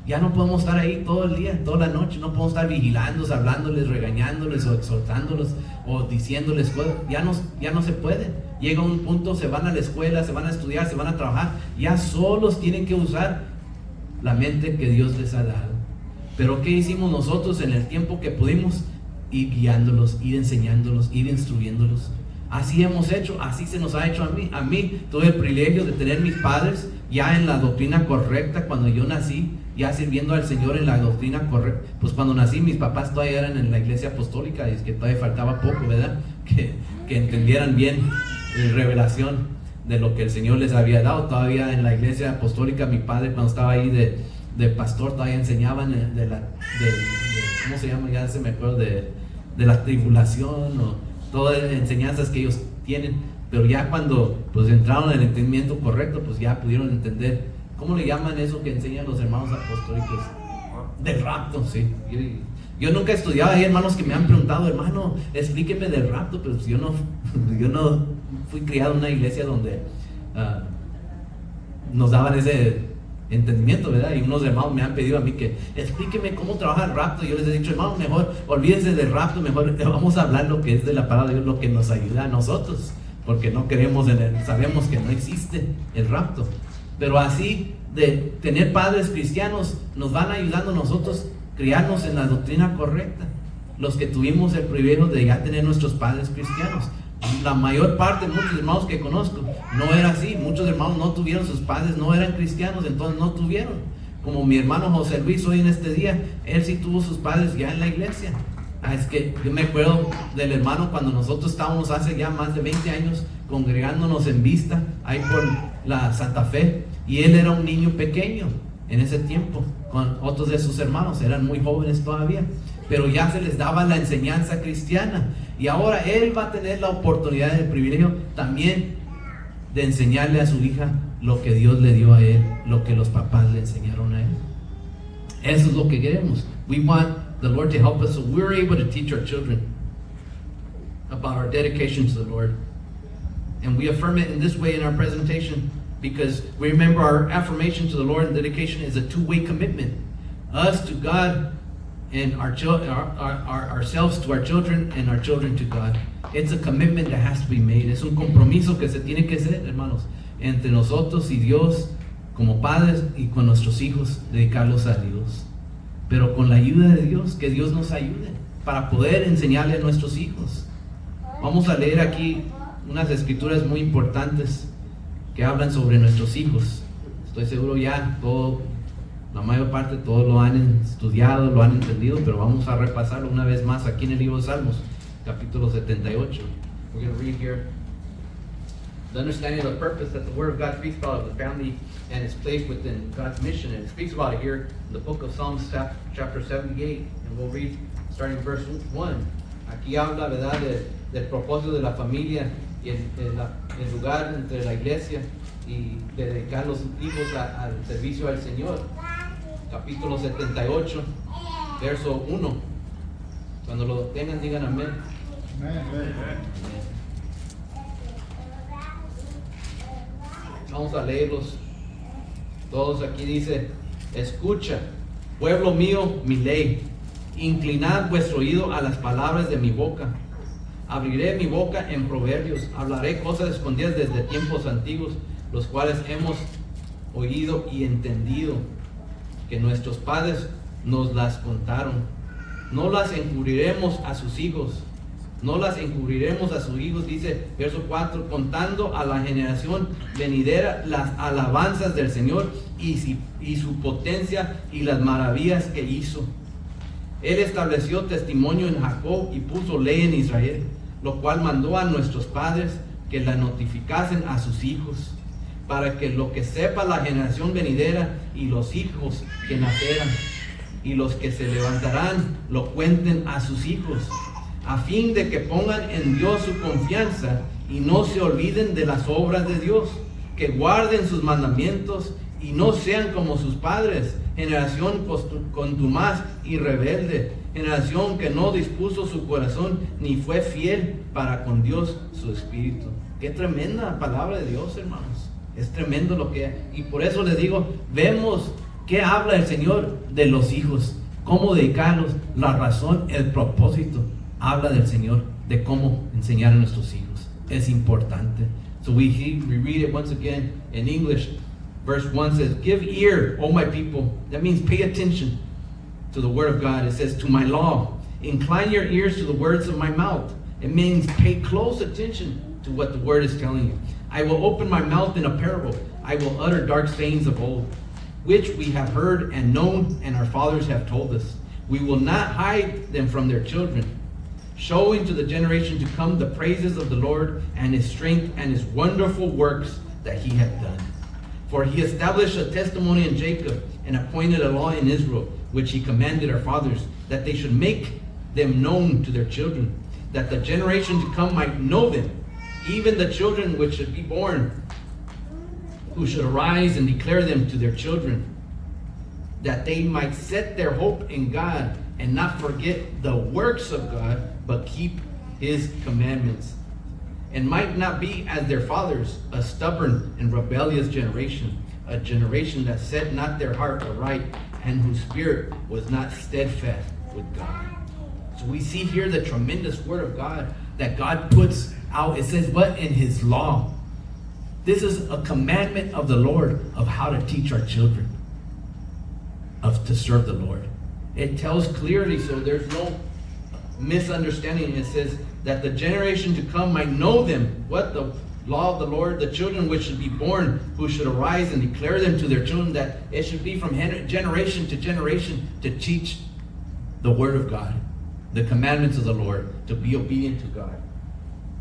Ya no podemos estar ahí todo el día, toda la noche, no podemos estar vigilándolos, hablándoles, regañándoles o exhortándolos o diciéndoles cosas. Ya no se puede. Llega un punto, se van a la escuela, se van a estudiar, se van a trabajar, ya solos tienen que usar la mente que Dios les ha dado. Pero ¿qué hicimos nosotros en el tiempo que pudimos? Ir guiándolos, ir enseñándolos, ir instruyéndolos. Así hemos hecho, así se nos ha hecho a mí. A mí tuve el privilegio de tener mis padres ya en la doctrina correcta cuando yo nací, ya sirviendo al Señor en la doctrina correcta. Pues cuando nací mis papás todavía eran en la iglesia apostólica, y es que todavía faltaba poco, ¿verdad? Que entendieran bien la revelación de lo que el Señor les había dado. Todavía en la iglesia apostólica mi padre, cuando estaba ahí de pastor, todavía enseñaban de ¿cómo se llama? Ya se me acuerdo de la tribulación, o todas las enseñanzas que ellos tienen. Pero ya cuando pues entraron en el entendimiento correcto, pues ya pudieron entender. ¿Cómo le llaman eso que enseñan los hermanos apostólicos? Del rapto, sí. Yo nunca he estudiado. Hay hermanos que me han preguntado, hermano, explíqueme del rapto, pero yo no fui criado en una iglesia donde nos daban ese entendimiento, ¿verdad? Y unos hermanos me han pedido a mí que explíqueme cómo trabaja el rapto. Yo les he dicho, hermano, mejor olvídense del rapto, mejor vamos a hablar lo que es de la palabra de Dios, lo que nos ayuda a nosotros, porque no creemos sabemos que no existe el rapto. Pero así, de tener padres cristianos, nos van ayudando a nosotros a criarnos en la doctrina correcta. Los que tuvimos el privilegio de ya tener nuestros padres cristianos. La mayor parte de muchos hermanos que conozco no era así. Muchos hermanos no tuvieron sus padres, no eran cristianos, entonces no tuvieron. Como mi hermano José Luis hoy en este día, él sí tuvo sus padres ya en la iglesia. Es que yo me acuerdo del hermano cuando nosotros estábamos hace ya más de 20 años congregándonos en Vista, ahí por la Santa Fe, y él era un niño pequeño en ese tiempo, con otros de sus hermanos, eran muy jóvenes todavía, pero ya se les daba la enseñanza cristiana, y ahora él va a tener la oportunidad, el privilegio también de enseñarle a su hija lo que Dios le dio a él, lo que los papás le enseñaron a él. Eso es lo que queremos. We want the Lord to help us so we're able to teach our children about our dedication to the Lord. And we affirm it in this way in our presentation, because we remember our affirmation to the Lord and dedication is a two-way commitment. Us to God, and ourselves to our children, and our children to God. It's a commitment that has to be made. Es un compromiso que se tiene que hacer, hermanos, entre nosotros y Dios, como padres, y con nuestros hijos, dedicarlos a Dios. Pero con la ayuda de Dios, que Dios nos ayude para poder enseñarle a nuestros hijos. Vamos a leer aquí unas escrituras muy importantes que hablan sobre nuestros hijos. Estoy seguro ya la mayor parte todos lo han estudiado, lo han entendido, pero vamos a repasarlo una vez más aquí en el libro de Salmos, capítulo 78. We're going to read here the understanding of the purpose that the Word of God speaks about of the family and its place within God's mission. And it speaks about it here in the book of Psalms, chapter 78. And we'll read starting verse 1. Aquí habla, ¿verdad?, del propósito de la familia y el lugar entre la iglesia y dedicar los hijos al servicio al Señor. Capítulo 78, verso 1. Cuando lo tengan, digan amén. Vamos a leerlos todos. Aquí dice: escucha, pueblo mío, mi ley. Inclinad vuestro oído a las palabras de mi boca. Abriré mi boca en proverbios. Hablaré cosas escondidas desde tiempos antiguos, los cuales hemos oído y entendido, que nuestros padres nos las contaron. No las encubriremos a sus hijos. No las encubriremos a sus hijos, dice verso 4, contando a la generación venidera las alabanzas del Señor y su potencia y las maravillas que hizo. Él estableció testimonio en Jacob y puso ley en Israel, lo cual mandó a nuestros padres que la notificasen a sus hijos, para que lo que sepa la generación venidera y los hijos que nacerán y los que se levantarán lo cuenten a sus hijos, a fin de que pongan en Dios su confianza y no se olviden de las obras de Dios, que guarden sus mandamientos y no sean como sus padres, generación contumaz y rebelde, generación que no dispuso su corazón ni fue fiel para con Dios su espíritu. Qué tremenda palabra de Dios, hermanos. Es tremendo lo que hay. Y por eso les digo, vemos qué habla el Señor de los hijos, cómo dedicarlos, la razón, el propósito. Habla del Señor, de cómo enseñar a nuestros hijos. Es importante. So we read it once again in English. Verse 1 says, give ear, O my people. That means pay attention to the word of God. It says, to my law. Incline your ears to the words of my mouth. It means pay close attention to what the word is telling you. I will open my mouth in a parable. I will utter dark sayings of old, which we have heard and known, and our fathers have told us. We will not hide them from their children, showing to the generation to come the praises of the Lord and his strength and his wonderful works that he hath done. For he established a testimony in Jacob and appointed a law in Israel, which he commanded our fathers, that they should make them known to their children, that the generation to come might know them, even the children which should be born, who should arise and declare them to their children, that they might set their hope in God and not forget the works of God, but keep his commandments, and might not be as their fathers, a stubborn and rebellious generation, a generation that set not their heart aright, and whose spirit was not steadfast with God. So we see here the tremendous word of God that God puts out. It says, what? In his law. This is a commandment of the Lord of how to teach our children to serve the Lord. It tells clearly, so there's no misunderstanding. It says that the generation to come might know them. What? The law of the Lord, the children which should be born, who should arise and declare them to their children, that it should be from generation to generation to teach the word of God, the commandments of the Lord, to be obedient to God.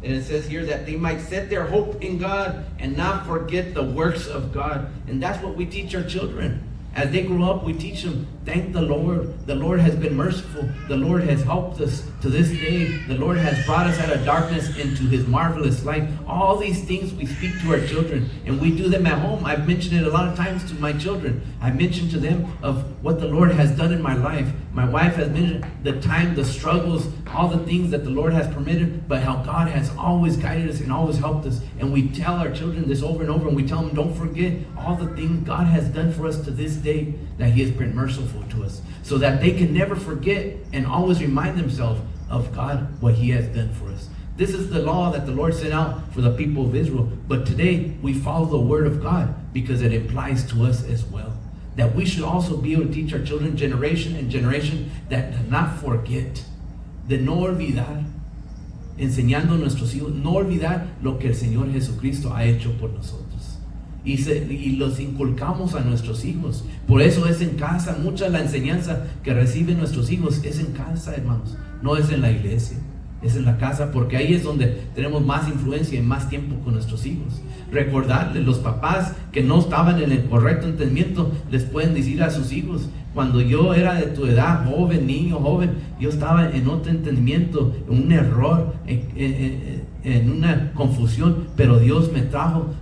And it says here that they might set their hope in God and not forget the works of God. And that's what we teach our children. As they grow up, we teach them, thank the Lord. The Lord has been merciful. The Lord has helped us to this day. The Lord has brought us out of darkness into his marvelous light. All these things we speak to our children, and we do them at home. I've mentioned it a lot of times to my children. I've mentioned to them of what the Lord has done in my life. My wife has mentioned the time, the struggles, all the things that the Lord has permitted, but how God has always guided us and always helped us. And we tell our children this over and over, and we tell them, don't forget all the things God has done for us to this day, that he has been merciful to us, so that they can never forget and always remind themselves of God, what he has done for us. This is the law that the Lord sent out for the people of Israel. But today we follow the word of God because it applies to us as well. That we should also be able to teach our children generation and generation that do not forget, de no olvidar, enseñando a nuestros hijos, no olvidar lo que el Señor Jesucristo ha hecho por nosotros. Y los inculcamos a nuestros hijos. Por eso es en casa. Mucha la enseñanza que reciben nuestros hijos es en casa, hermanos. No es en la iglesia. Es en la casa, porque ahí es donde tenemos más influencia y más tiempo con nuestros hijos. Recordarles, los papás que no estaban en el correcto entendimiento, les pueden decir a sus hijos: cuando yo era de tu edad, joven, niño, joven, yo estaba en otro entendimiento, en un error, en una confusión, pero Dios me trajo,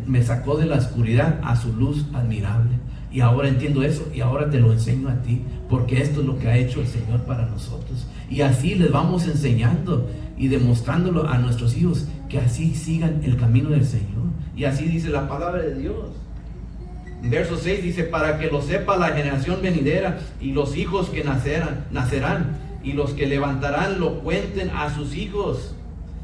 me sacó de la oscuridad a su luz admirable. Y ahora entiendo eso, y ahora te lo enseño a ti, porque esto es lo que ha hecho el Señor para nosotros. Y así les vamos enseñando y demostrándolo a nuestros hijos, que así sigan el camino del Señor. Y así dice la palabra de Dios. En verso 6 dice: para que lo sepa la generación venidera y los hijos que nacerán, y los que levantarán lo cuenten a sus hijos,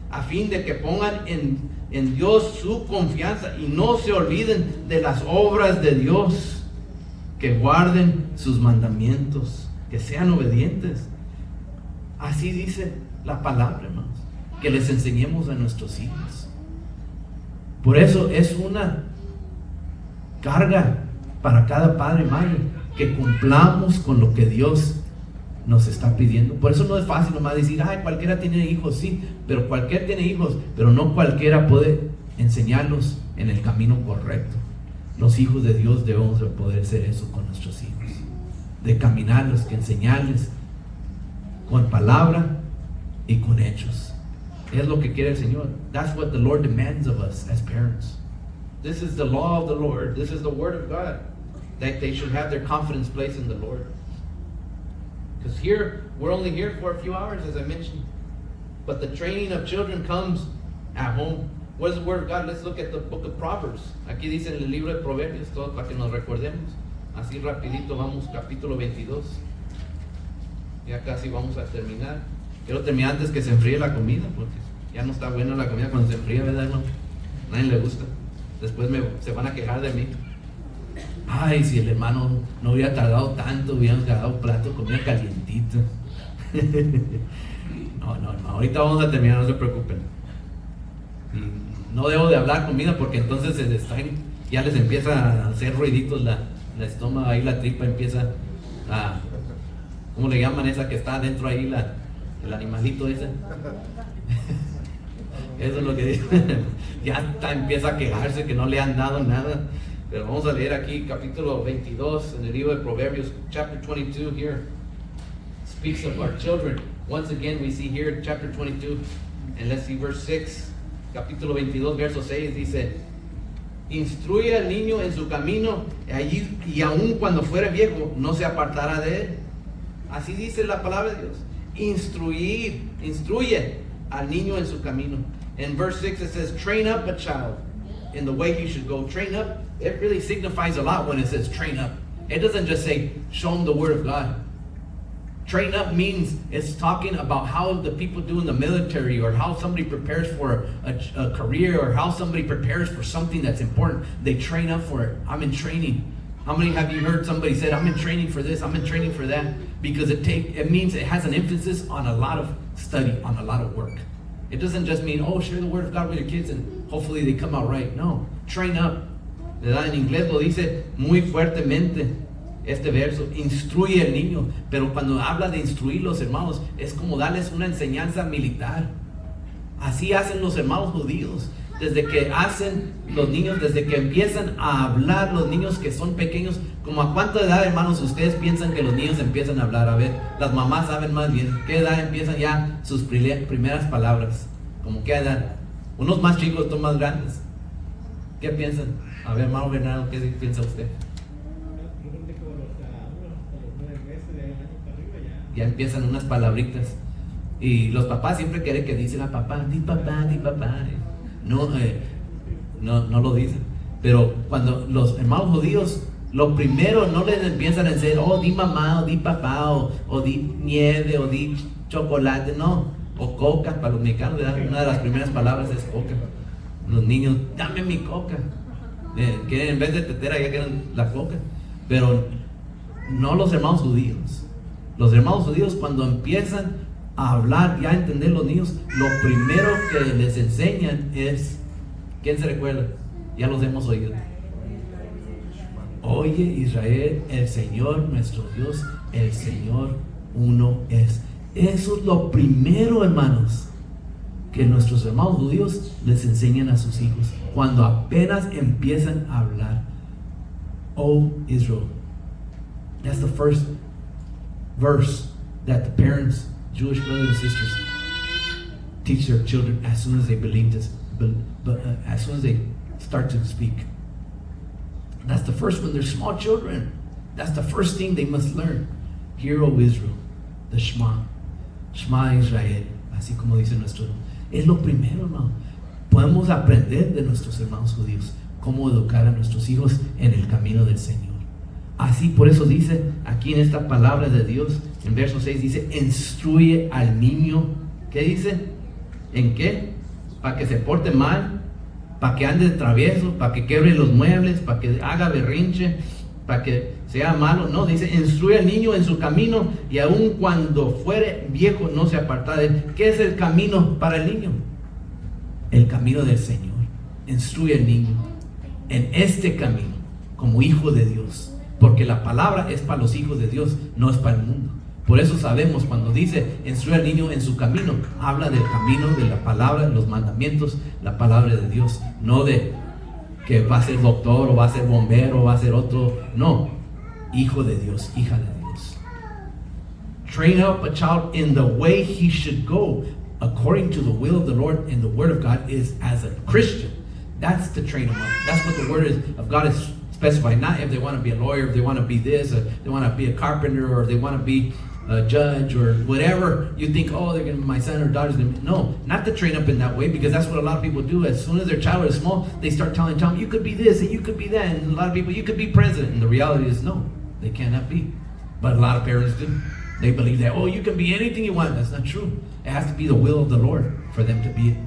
a fin de que pongan en Dios su confianza y no se olviden de las obras de Dios, que guarden sus mandamientos, que sean obedientes. Así dice la palabra, hermanos, que les enseñemos a nuestros hijos. Por eso es una carga para cada padre y madre que cumplamos con lo que Dios nos está pidiendo. Por eso no es fácil nomás decir: ay, cualquiera tiene hijos. Sí, pero cualquiera tiene hijos, pero no cualquiera puede enseñarlos en el camino correcto. Los hijos de Dios debemos de poder hacer eso con nuestros hijos, de caminarlos, que enseñarles con palabra y con hechos. Es lo que quiere el Señor. That's what the Lord demands of us as parents. This is the law of the Lord. This is the word of God, that they should have their confidence placed in the Lord. Because here, we're only here for a few hours, as I mentioned. But the training of children comes at home. What is the word of God? Let's look at the book of Proverbs. Aquí dice en el libro de Proverbios, todo para que nos recordemos. Así rapidito vamos, capítulo 22. Ya casi vamos a terminar. Quiero terminar antes que se enfríe la comida, porque ya no está buena la comida cuando se enfría, ¿verdad, hermano? A nadie le gusta. Después se van a quejar de mí. Ay, si el hermano no hubiera tardado tanto, hubieran dado un plato de comida calientito. No, ahorita vamos a terminar, no se preocupen. No debo de hablar comida, porque entonces se distraen, ya les empieza a hacer ruiditos la estómago, ahí la tripa empieza a, ¿cómo le llaman esa que está adentro ahí, el animalito ese? Eso es lo que dice. Ya empieza a quejarse que no le han dado nada. Pero vamos a leer aquí capítulo 22 en el libro de Proverbios, chapter 22 here. Speaks of our children. Once again we see here chapter 22, and let's see verse 6. Capítulo 22, verso 6 dice: instruye al niño en su camino, y aun cuando fuere viejo no se apartará de él. Así dice la palabra de Dios. Instruye al niño en su camino. In verse 6 it says, train up a child in the way he should go. Train up, it really signifies a lot when it says train up. It doesn't just say show them the word of God. Train up means it's talking about how the people do in the military, or how somebody prepares for a career, or how somebody prepares for something that's important. They train up for it. I'm in training. How many have you heard somebody said, I'm in training for this, I'm in training for that? Because it means it has an emphasis on a lot of study, on a lot of work. It doesn't just mean, oh, share the word of God with your kids and hopefully they come out right. No, train up. ¿Verdad? En inglés lo dice muy fuertemente este verso: instruye al niño. Pero cuando habla de instruir, los hermanos, es como darles una enseñanza militar. Así hacen los hermanos judíos. Desde que hacen los niños, desde que empiezan a hablar los niños que son pequeños. ¿Como a cuánta edad, hermanos, ustedes piensan que los niños empiezan a hablar? A ver, las mamás saben más bien. ¿Qué edad empiezan ya sus primeras palabras? ¿Cómo qué edad? Unos más chicos, otros más grandes. ¿Qué piensan? A ver, hermano Bernardo, ¿qué piensa usted? Ya empiezan unas palabritas. Y los papás siempre quieren que dicen a papá, di papá, di papá. No lo dicen. Pero cuando los hermanos judíos, lo primero no les empiezan a decir, oh, di mamá, o di papá, o di nieve, o di chocolate, no. O coca, para los mexicanos, una de las primeras palabras es coca. Los niños, dame mi coca. Quieren, en vez de tetera, ya quieren la coca. Pero no los hermanos judíos. Los hermanos judíos, cuando empiezan a hablar, ya a entender los niños, lo primero que les enseñan es, ¿quién se recuerda? Ya los hemos oído. Oye Israel, el Señor nuestro Dios, el Señor uno es. Eso es lo primero, hermanos, que nuestros hermanos judíos les enseñan a sus hijos cuando apenas empiezan a hablar. Oh Israel, that's the first verse that the parents, Jewish brothers and sisters, teach their children as soon as they believe this, as soon as they start to speak. That's the first when they're small children. That's the first thing they must learn. Hear, O Israel, the Shema, Shema Israel, así como dice nuestro. Es lo primero, hermano. Podemos aprender de nuestros hermanos judíos cómo educar a nuestros hijos en el camino del Señor. Así, por eso dice aquí en esta palabra de Dios, en verso 6 dice, instruye al niño. ¿Qué dice? ¿En qué? Para que se porte mal, para que ande travieso, para que quiebre los muebles, para que haga berrinche, para que sea malo. No, dice, instruye al niño en su camino y aun cuando fuere viejo no se apartará de él. ¿Qué es el camino para el niño? El camino del Señor. Instruye al niño en este camino como hijo de Dios, porque la palabra es para los hijos de Dios, no es para el mundo. Por eso sabemos cuando dice instruye al niño en su camino, habla del camino de la palabra, los mandamientos, la palabra de Dios, no de que va a ser doctor o va a ser bombero o va a ser otro. No, hijo de Dios, hija de Dios. Train up a child in the way he should go according to the will of the Lord, and the word of God is as a Christian. That's to train them up. That's what the word of God is specifying. Not if they want to be a lawyer, if they want to be this, or they want to be a carpenter, or they want to be a judge, or whatever you think, oh, they're gonna, my son or daughter's gonna be. No, not to train up in that way, because that's what a lot of people do. As soon as their child is small, they start telling them, you could be this, and you could be that, and a lot of people, you could be president. And the reality is, no, they cannot be. But a lot of parents do. They believe that, oh, you can be anything you want. That's not true. It has to be the will of the Lord for them to be it.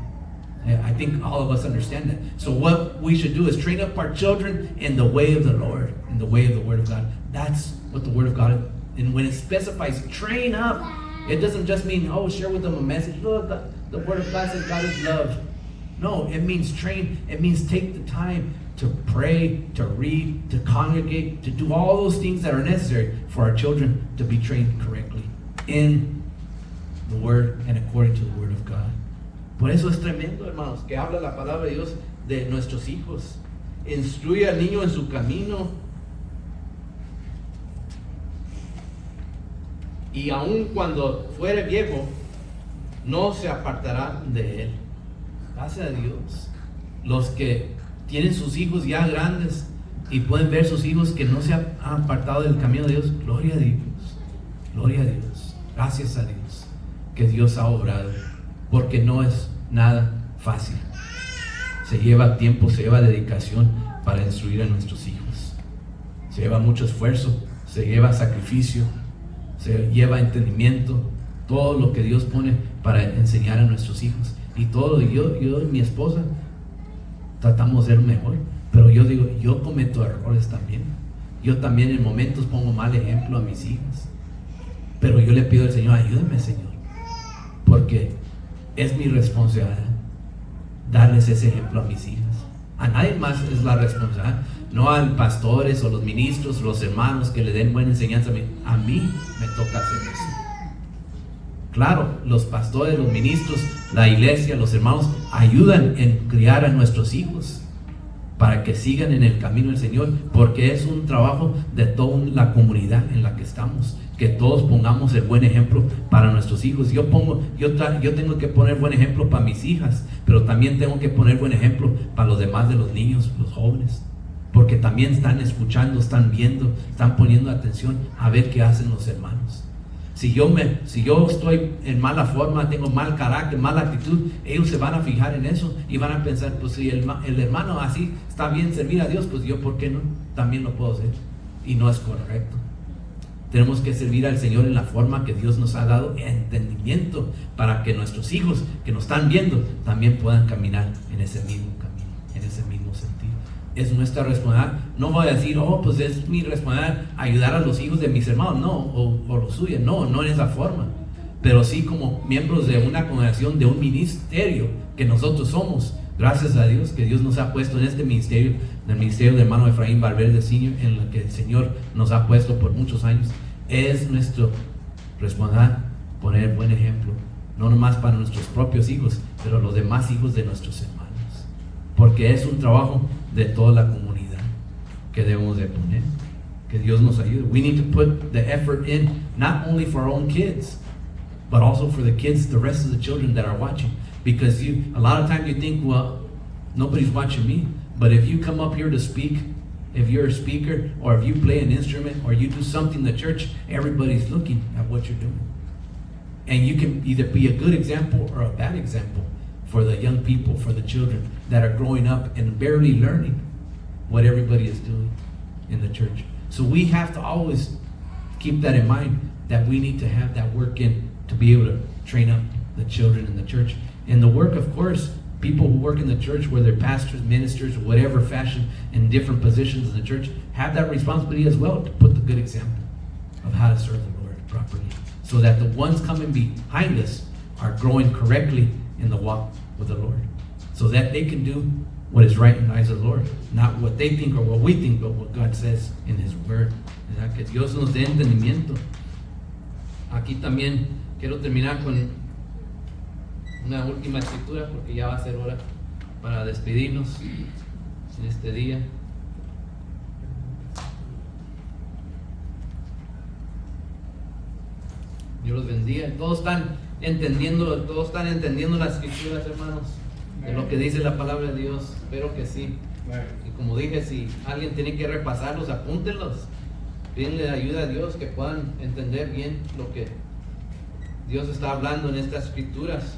I think all of us understand that. So what we should do is train up our children in the way of the Lord, in the way of the Word of God. That's what the Word of God is. And when it specifies train up, it doesn't just mean, oh, share with them a message. Look, the Word of God says God is love. No, it means train. It means take the time to pray, to read, to congregate, to do all those things that are necessary for our children to be trained correctly in the Word and according to the Word of God. Por eso es tremendo, hermanos, que habla la palabra de Dios de nuestros hijos. Instruye al niño en su camino. Y aun cuando fuere viejo, no se apartará de él. Gracias a Dios. Los que tienen sus hijos ya grandes y pueden ver sus hijos que no se han apartado del camino de Dios, gloria a Dios. Gloria a Dios. Gracias a Dios que Dios ha obrado. Porque no es nada fácil. Se lleva tiempo, se lleva dedicación para instruir a nuestros hijos. Se lleva mucho esfuerzo, se lleva sacrificio, se lleva entendimiento, todo lo que Dios pone para enseñar a nuestros hijos. Y todo, yo y mi esposa tratamos de ser mejor, pero yo digo, yo cometo errores también. Yo también en momentos pongo mal ejemplo a mis hijas. Pero yo le pido al Señor, ayúdame, Señor, porque es mi responsabilidad darles ese ejemplo a mis hijas. A nadie más es la responsabilidad, no a los pastores o los ministros, los hermanos que le den buena enseñanza. A mí me toca hacer eso. Claro, los pastores, los ministros, la iglesia, los hermanos ayudan en criar a nuestros hijos para que sigan en el camino del Señor, porque es un trabajo de toda la comunidad en la que estamos, que todos pongamos el buen ejemplo para nuestros hijos. Yo tengo que poner buen ejemplo para mis hijas, pero también tengo que poner buen ejemplo para los demás de los niños, los jóvenes, porque también están escuchando, están viendo, están poniendo atención a ver qué hacen los hermanos. Si yo estoy en mala forma, tengo mal carácter, mala actitud, ellos se van a fijar en eso y van a pensar, pues si el hermano así está bien servir a Dios, pues yo, ¿por qué no? También lo puedo hacer. Y no es correcto. Tenemos que servir al Señor en la forma que Dios nos ha dado entendimiento para que nuestros hijos que nos están viendo también puedan caminar en ese mismo camino, en ese mismo sentido. Es nuestra responsabilidad. No voy a decir, oh, pues es mi responsabilidad ayudar a los hijos de mis hermanos, no, o los suyos, no en esa forma. Pero sí como miembros de una congregación, de un ministerio que nosotros somos. Gracias a Dios que Dios nos ha puesto en este ministerio, del ministerio de hermano Efraín Valverde Sr., en el que el Señor nos ha puesto por muchos años. Es nuestra responsabilidad poner buen ejemplo, no nomás para nuestros propios hijos, pero los demás hijos de nuestros hermanos, porque es un trabajo de toda la comunidad que debemos de poner. Que Dios nos ayude. We need to put the effort in, not only for our own kids, but also for the kids, the rest of the children that are watching. Because a lot of times you think, well, nobody's watching me. But if you come up here to speak, if you're a speaker, or if you play an instrument, or you do something in the church, everybody's looking at what you're doing. And you can either be a good example or a bad example for the young people, for the children that are growing up and barely learning what everybody is doing in the church. So we have to always keep that in mind, that we need to have that work in to be able to train up the children in the church. And the work, of course, people who work in the church, whether pastors, ministers, or whatever fashion, in different positions in the church, have that responsibility as well to put the good example of how to serve the Lord properly, so that the ones coming behind us are growing correctly in the walk with the Lord, so that they can do what is right in the eyes of the Lord, not what they think or what we think, but what God says in His Word. ¿Verdad? Que Dios nos dé entendimiento. Aquí también quiero terminar con una última escritura, porque ya va a ser hora para despedirnos en este día. Dios los bendiga. Todos están entendiendo las escrituras, hermanos, de lo que dice la palabra de Dios. Espero que sí. Y como dije, si alguien tiene que repasarlos, apúntenlos. Pídenle ayuda a Dios, que puedan entender bien lo que Dios está hablando en estas escrituras,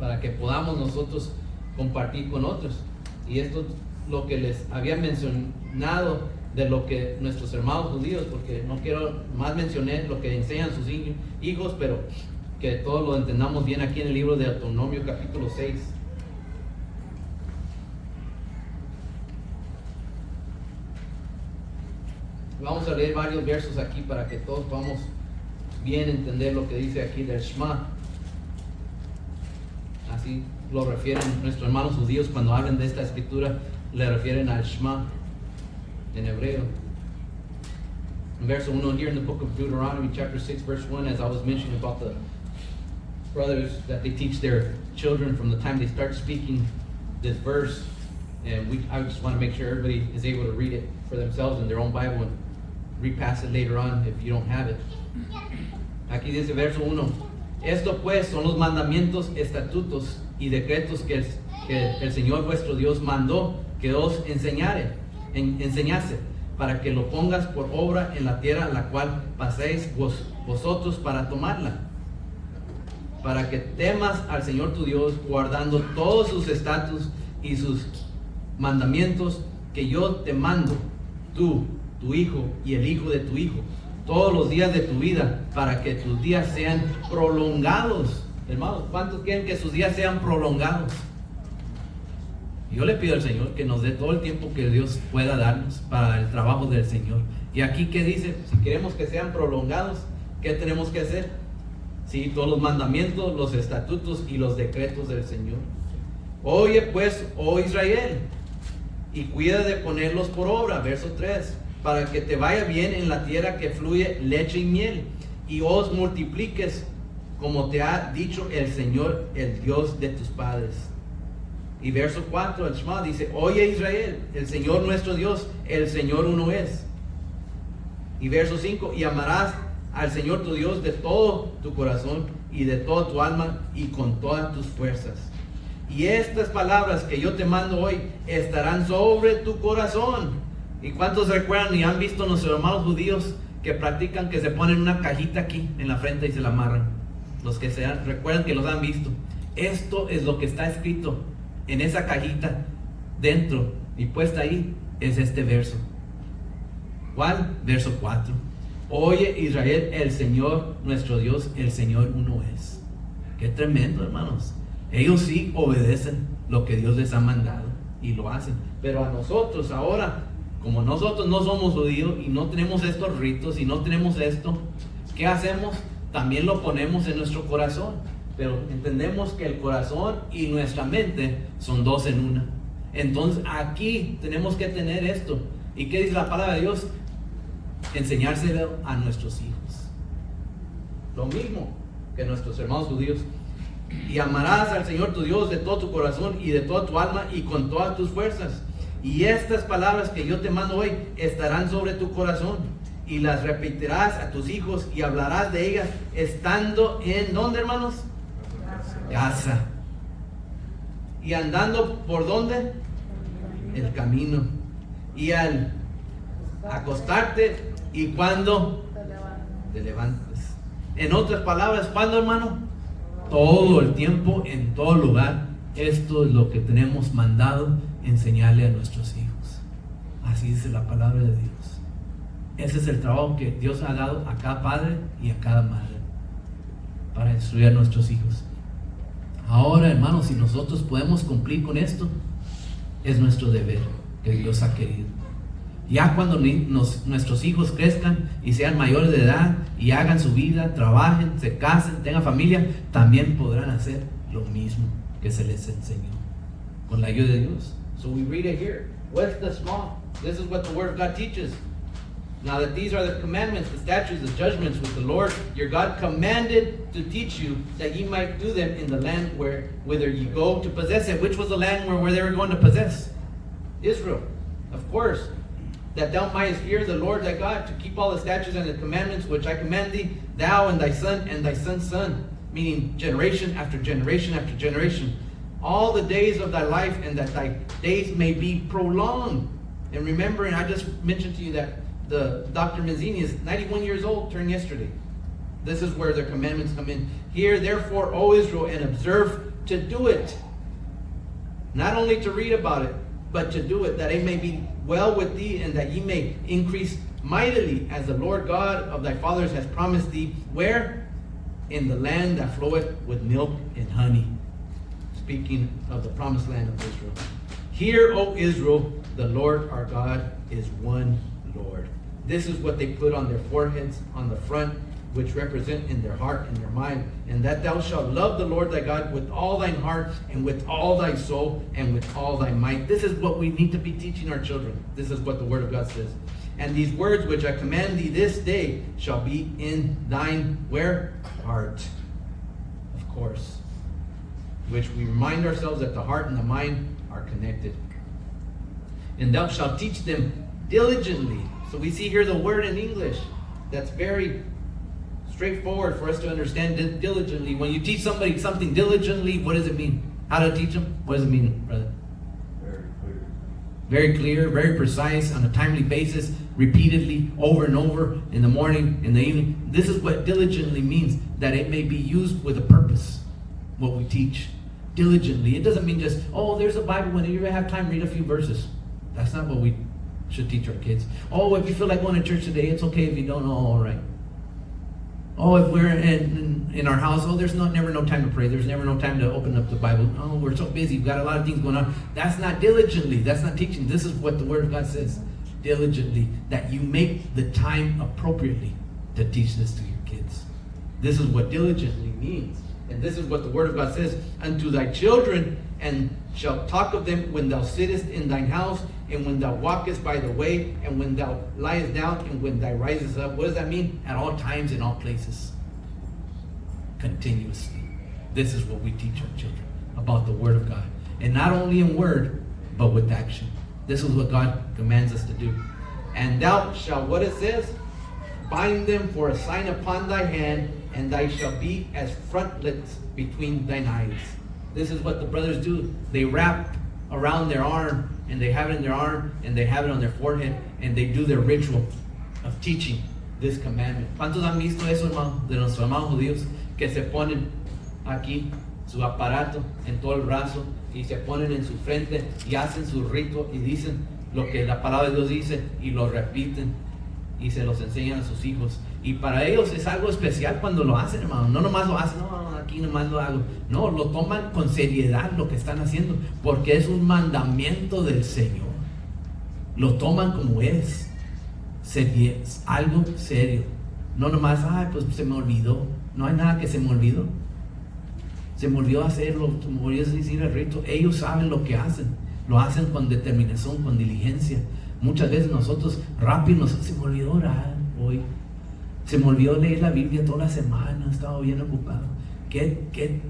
para que podamos nosotros compartir con otros. Y esto es lo que les había mencionado de lo que nuestros hermanos judíos, porque no quiero más mencionar lo que enseñan sus hijos, pero que todos lo entendamos bien aquí en el libro de Deuteronomio capítulo 6. Vamos a leer varios versos aquí para que todos podamos bien entender lo que dice aquí del Shema. Así lo refieren nuestros hermanos judíos cuando hablan de esta escritura, le refieren al Shema en hebreo. In verse 1 here in the book of Deuteronomy chapter 6 verse 1, as I was mentioning about the brothers that they teach their children from the time they start speaking this verse, and I just want to make sure everybody is able to read it for themselves in their own Bible and repass it later on if you don't have it. Aquí dice verso 1: Esto pues son los mandamientos, estatutos y decretos que el Señor vuestro Dios mandó que os enseñase, para que lo pongas por obra en la tierra a la cual paséis vosotros para tomarla, para que temas al Señor tu Dios, guardando todos sus estatutos y sus mandamientos que yo te mando, tú, tu hijo y el hijo de tu hijo, todos los días de tu vida, para que tus días sean prolongados. Hermanos, ¿cuántos quieren que sus días sean prolongados? Yo le pido al Señor que nos dé todo el tiempo que Dios pueda darnos para el trabajo del Señor. Y aquí, ¿qué dice? Si queremos que sean prolongados, ¿qué tenemos que hacer? Sí, todos los mandamientos, los estatutos y los decretos del Señor. Oye pues, oh Israel, y cuida de ponerlos por obra. Verso 3: para que te vaya bien en la tierra que fluye leche y miel, y os multipliques como te ha dicho el Señor, el Dios de tus padres. Y verso 4, el Shema dice: oye Israel, el Señor nuestro Dios, el Señor uno es. Y verso 5: y amarás al Señor tu Dios de todo tu corazón y de toda tu alma y con todas tus fuerzas. Y estas palabras que yo te mando hoy estarán sobre tu corazón. ¿Y cuántos recuerdan y han visto nuestros hermanos judíos que practican, que se ponen una cajita aquí en la frente y se la amarran? Los que recuerdan que los han visto. Esto es lo que está escrito en esa cajita dentro y puesta ahí, es este verso. ¿Cuál? Verso 4. Oye Israel, el Señor nuestro Dios, el Señor uno es. Qué tremendo, hermanos. Ellos sí obedecen lo que Dios les ha mandado y lo hacen. Pero a nosotros ahora, como nosotros no somos judíos y no tenemos estos ritos y no tenemos esto, ¿qué hacemos? También lo ponemos en nuestro corazón. Pero entendemos que el corazón y nuestra mente son dos en una. Entonces aquí tenemos que tener esto. ¿Y qué dice la palabra de Dios? Enseñárselo a nuestros hijos. lo mismo que nuestros hermanos judíos. Y amarás al Señor tu Dios de todo tu corazón y de toda tu alma y con todas tus fuerzas. Y estas palabras que yo te mando hoy estarán sobre tu corazón y las repetirás a tus hijos y hablarás de ellas estando en, ¿dónde, hermanos? Casa. Y andando por ¿dónde? El camino. Y al acostarte y cuando te levantes. En otras palabras, ¿cuándo, hermano? Todo el tiempo, en todo lugar. Esto es lo que tenemos mandado enseñarle a nuestros hijos. Así dice la palabra de Dios. Ese es el trabajo que Dios ha dado a cada padre y a cada madre para instruir a nuestros hijos. Ahora, hermanos, si nosotros podemos cumplir con esto, es nuestro deber que Dios ha querido. Ya cuando nuestros hijos crezcan y sean mayores de edad y hagan su vida, trabajen, se casen, tengan familia, también podrán hacer lo mismo que se les enseñó con la ayuda de Dios. So we read it here. What's the small? This is what the Word of God teaches. Now that these are the commandments, the statutes, the judgments which the Lord your God commanded to teach you, that ye might do them in the land whither ye go to possess it. Which was the land where they were going to possess? Israel, of course. That thou mightest fear the Lord thy God, to keep all the statutes and the commandments which I command thee, thou and thy son and thy son's son, meaning generation after generation after generation, all the days of thy life, and that thy days may be prolonged. And remembering, I just mentioned to you that the Dr. Mazzini is 91 years old, turned yesterday. This is where the commandments come in. Hear therefore, O Israel, and observe to do it. Not only to read about it, but to do it, that it may be well with thee, and that ye may increase mightily, as the Lord God of thy fathers has promised thee. Where? In the land that floweth with milk and honey. Speaking of the promised land of Israel. Hear, O Israel, the Lord our God is one Lord. This is what they put on their foreheads on the front, which represent in their heart and their mind, and that thou shalt love the Lord thy God with all thine heart and with all thy soul and with all thy might. This is what we need to be teaching our children. This is what the Word of God says. And these words which I command thee this day shall be in thine, where? Heart. Of course. Which we remind ourselves that the heart and the mind are connected. And thou shalt teach them diligently. So we see here the word in English that's very straightforward for us to understand. Diligently. When you teach somebody something diligently, what does it mean? How to teach them? What does it mean, brother? Very clear, very precise, on a timely basis, repeatedly, over and over, in the morning, in the evening. This is what diligently means, that it may be used with a purpose, what we teach. Diligently. It doesn't mean just, oh, there's a Bible, when you have time, read a few verses. That's not what we should teach our kids. Oh, if you feel like going to church today, it's okay if you don't. Oh, all right. Oh, if we're in our house, oh, there's never no time to pray. There's never no time to open up the Bible. Oh, we're so busy. We've got a lot of things going on. That's not diligently. That's not teaching. This is what the Word of God says. Diligently. That you make the time appropriately to teach this to your kids. This is what diligently means. And this is what the Word of God says. Unto thy children, and shalt talk of them when thou sittest in thine house, and when thou walkest by the way, and when thou liest down, and when thou risest up. What does that mean? At all times, in all places. Continuously. This is what we teach our children about the Word of God. And not only in word, but with action. This is what God commands us to do. And thou shalt, what it says? Bind them for a sign upon thy hand, and thou shalt be as frontlets between thine eyes. This is what the brothers do. They wrap around their arm, and they have it in their arm, and they have it on their forehead, and they do their ritual of teaching this commandment. ¿Cuántos han visto eso, hermano? De nuestros hermanos judíos que se ponen aquí su aparato en todo el brazo y se ponen en su frente y hacen su rito y dicen lo que la palabra de Dios dice y lo repiten y se los enseñan a sus hijos. Y para ellos es algo especial cuando lo hacen, hermano. No nomás lo hacen, no, aquí nomás lo hago. No, lo toman con seriedad lo que están haciendo, porque es un mandamiento del Señor. Lo toman como es. Es algo serio. No nomás, ay, pues se me olvidó. No hay nada que se me olvidó. Se me olvidó hacerlo, se me olvidó decir el rito. Ellos saben lo que hacen. Lo hacen con determinación, con diligencia. Muchas veces nosotros rápido se me olvidó orar hoy. Se me olvidó leer la Biblia toda la semana, estaba bien ocupado. Qué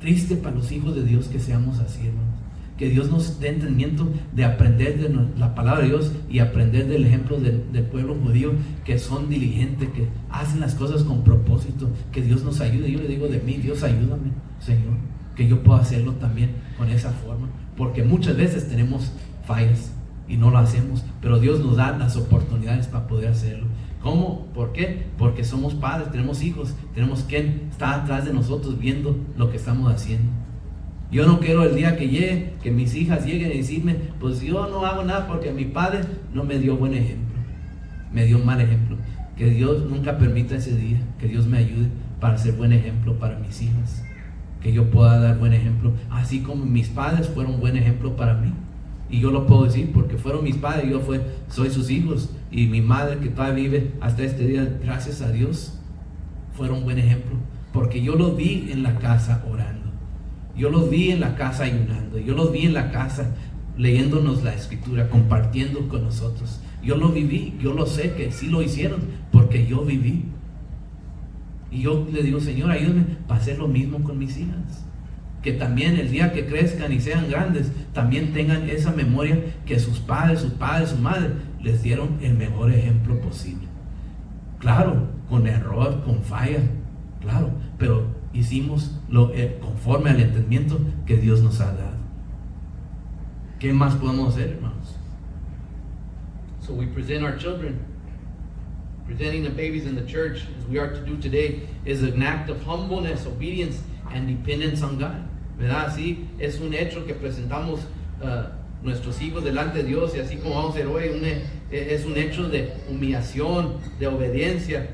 triste para los hijos de Dios que seamos así, hermanos. Que Dios nos dé entendimiento de aprender de la palabra de Dios y aprender del ejemplo del pueblo judío, que son diligentes, que hacen las cosas con propósito. Que Dios nos ayude. Yo le digo de mí, Dios ayúdame, Señor, que yo pueda hacerlo también con esa forma, porque muchas veces tenemos fallas y no lo hacemos, pero Dios nos da las oportunidades para poder hacerlo. ¿Cómo? ¿Por qué? Porque somos padres, tenemos hijos, tenemos quien está atrás de nosotros viendo lo que estamos haciendo. Yo no quiero el día que llegue, que mis hijas lleguen y decirme, pues yo no hago nada porque mi padre no me dio buen ejemplo, me dio un mal ejemplo. Que Dios nunca permita ese día, que Dios me ayude para ser buen ejemplo para mis hijas, que yo pueda dar buen ejemplo, así como mis padres fueron buen ejemplo para mí. Y yo lo puedo decir porque fueron mis padres, yo soy sus hijos, y mi madre que todavía vive hasta este día, gracias a Dios, fueron buen ejemplo, porque yo los vi en la casa orando. Yo los vi en la casa ayunando, yo los vi en la casa leyéndonos la escritura, compartiendo con nosotros. Yo lo viví, yo lo sé que sí lo hicieron, porque yo viví. Y yo le digo, Señor, ayúdame para hacer lo mismo con mis hijas. Que también el día que crezcan y sean grandes, también tengan esa memoria que sus padres, su madre, les dieron el mejor ejemplo posible. Claro, con error, con falla, claro, pero hicimos conforme al entendimiento que Dios nos ha dado. ¿Qué más podemos hacer, hermanos? So we present our children. Presenting the babies in the church, as we are to do today, is an act of humbleness, obedience, and dependence on God. ¿Verdad? Así es un hecho que presentamos nuestros hijos delante de Dios, y así como vamos a hacer hoy, es un hecho de humillación, de obediencia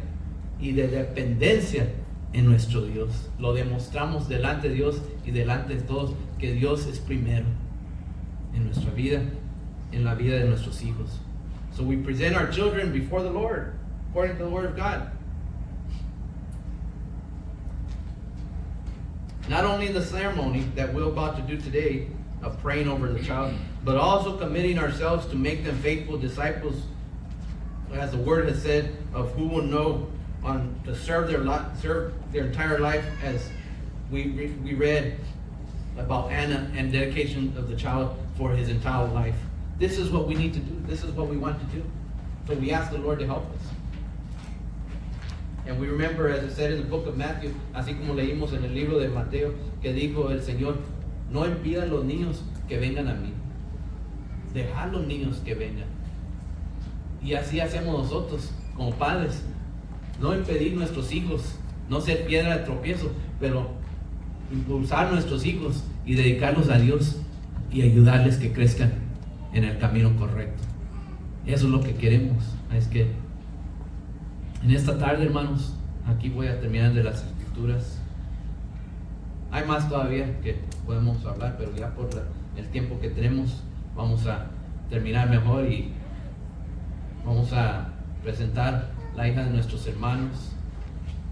y de dependencia en nuestro Dios. Lo demostramos delante de Dios y delante de todos, que Dios es primero en nuestra vida, en la vida de nuestros hijos. So we present our children before the Lord, according to the Word of God. Not only in the ceremony that we're about to do today of praying over the child, but also committing ourselves to make them faithful disciples, as the Word has said, of who will know to serve their entire life, as we read about Anna and dedication of the child for his entire life. This is what we need to do. This is what we want to do. So we ask the Lord to help us. And we remember, as it said in the book of Matthew, así como leímos en el libro de Mateo, que dijo el Señor, no impidan los niños que vengan a mí. Dejad los niños que vengan. Y así hacemos nosotros como padres. No impedir nuestros hijos, no ser piedra de tropiezo, pero impulsar nuestros hijos y dedicarlos a Dios y ayudarles que crezcan en el camino correcto. Eso es lo que queremos. Es que en esta tarde, hermanos, aquí voy a terminar de las escrituras. Hay más todavía que podemos hablar, pero ya por el tiempo que tenemos, vamos a terminar mejor y vamos a presentar la hija de nuestros hermanos.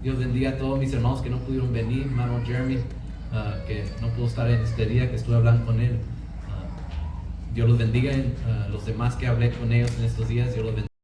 Dios bendiga a todos mis hermanos que no pudieron venir. Hermano Jeremy, que no pudo estar en este día, que estuve hablando con él. Dios los bendiga. Los demás que hablé con ellos en estos días, Dios los bendiga.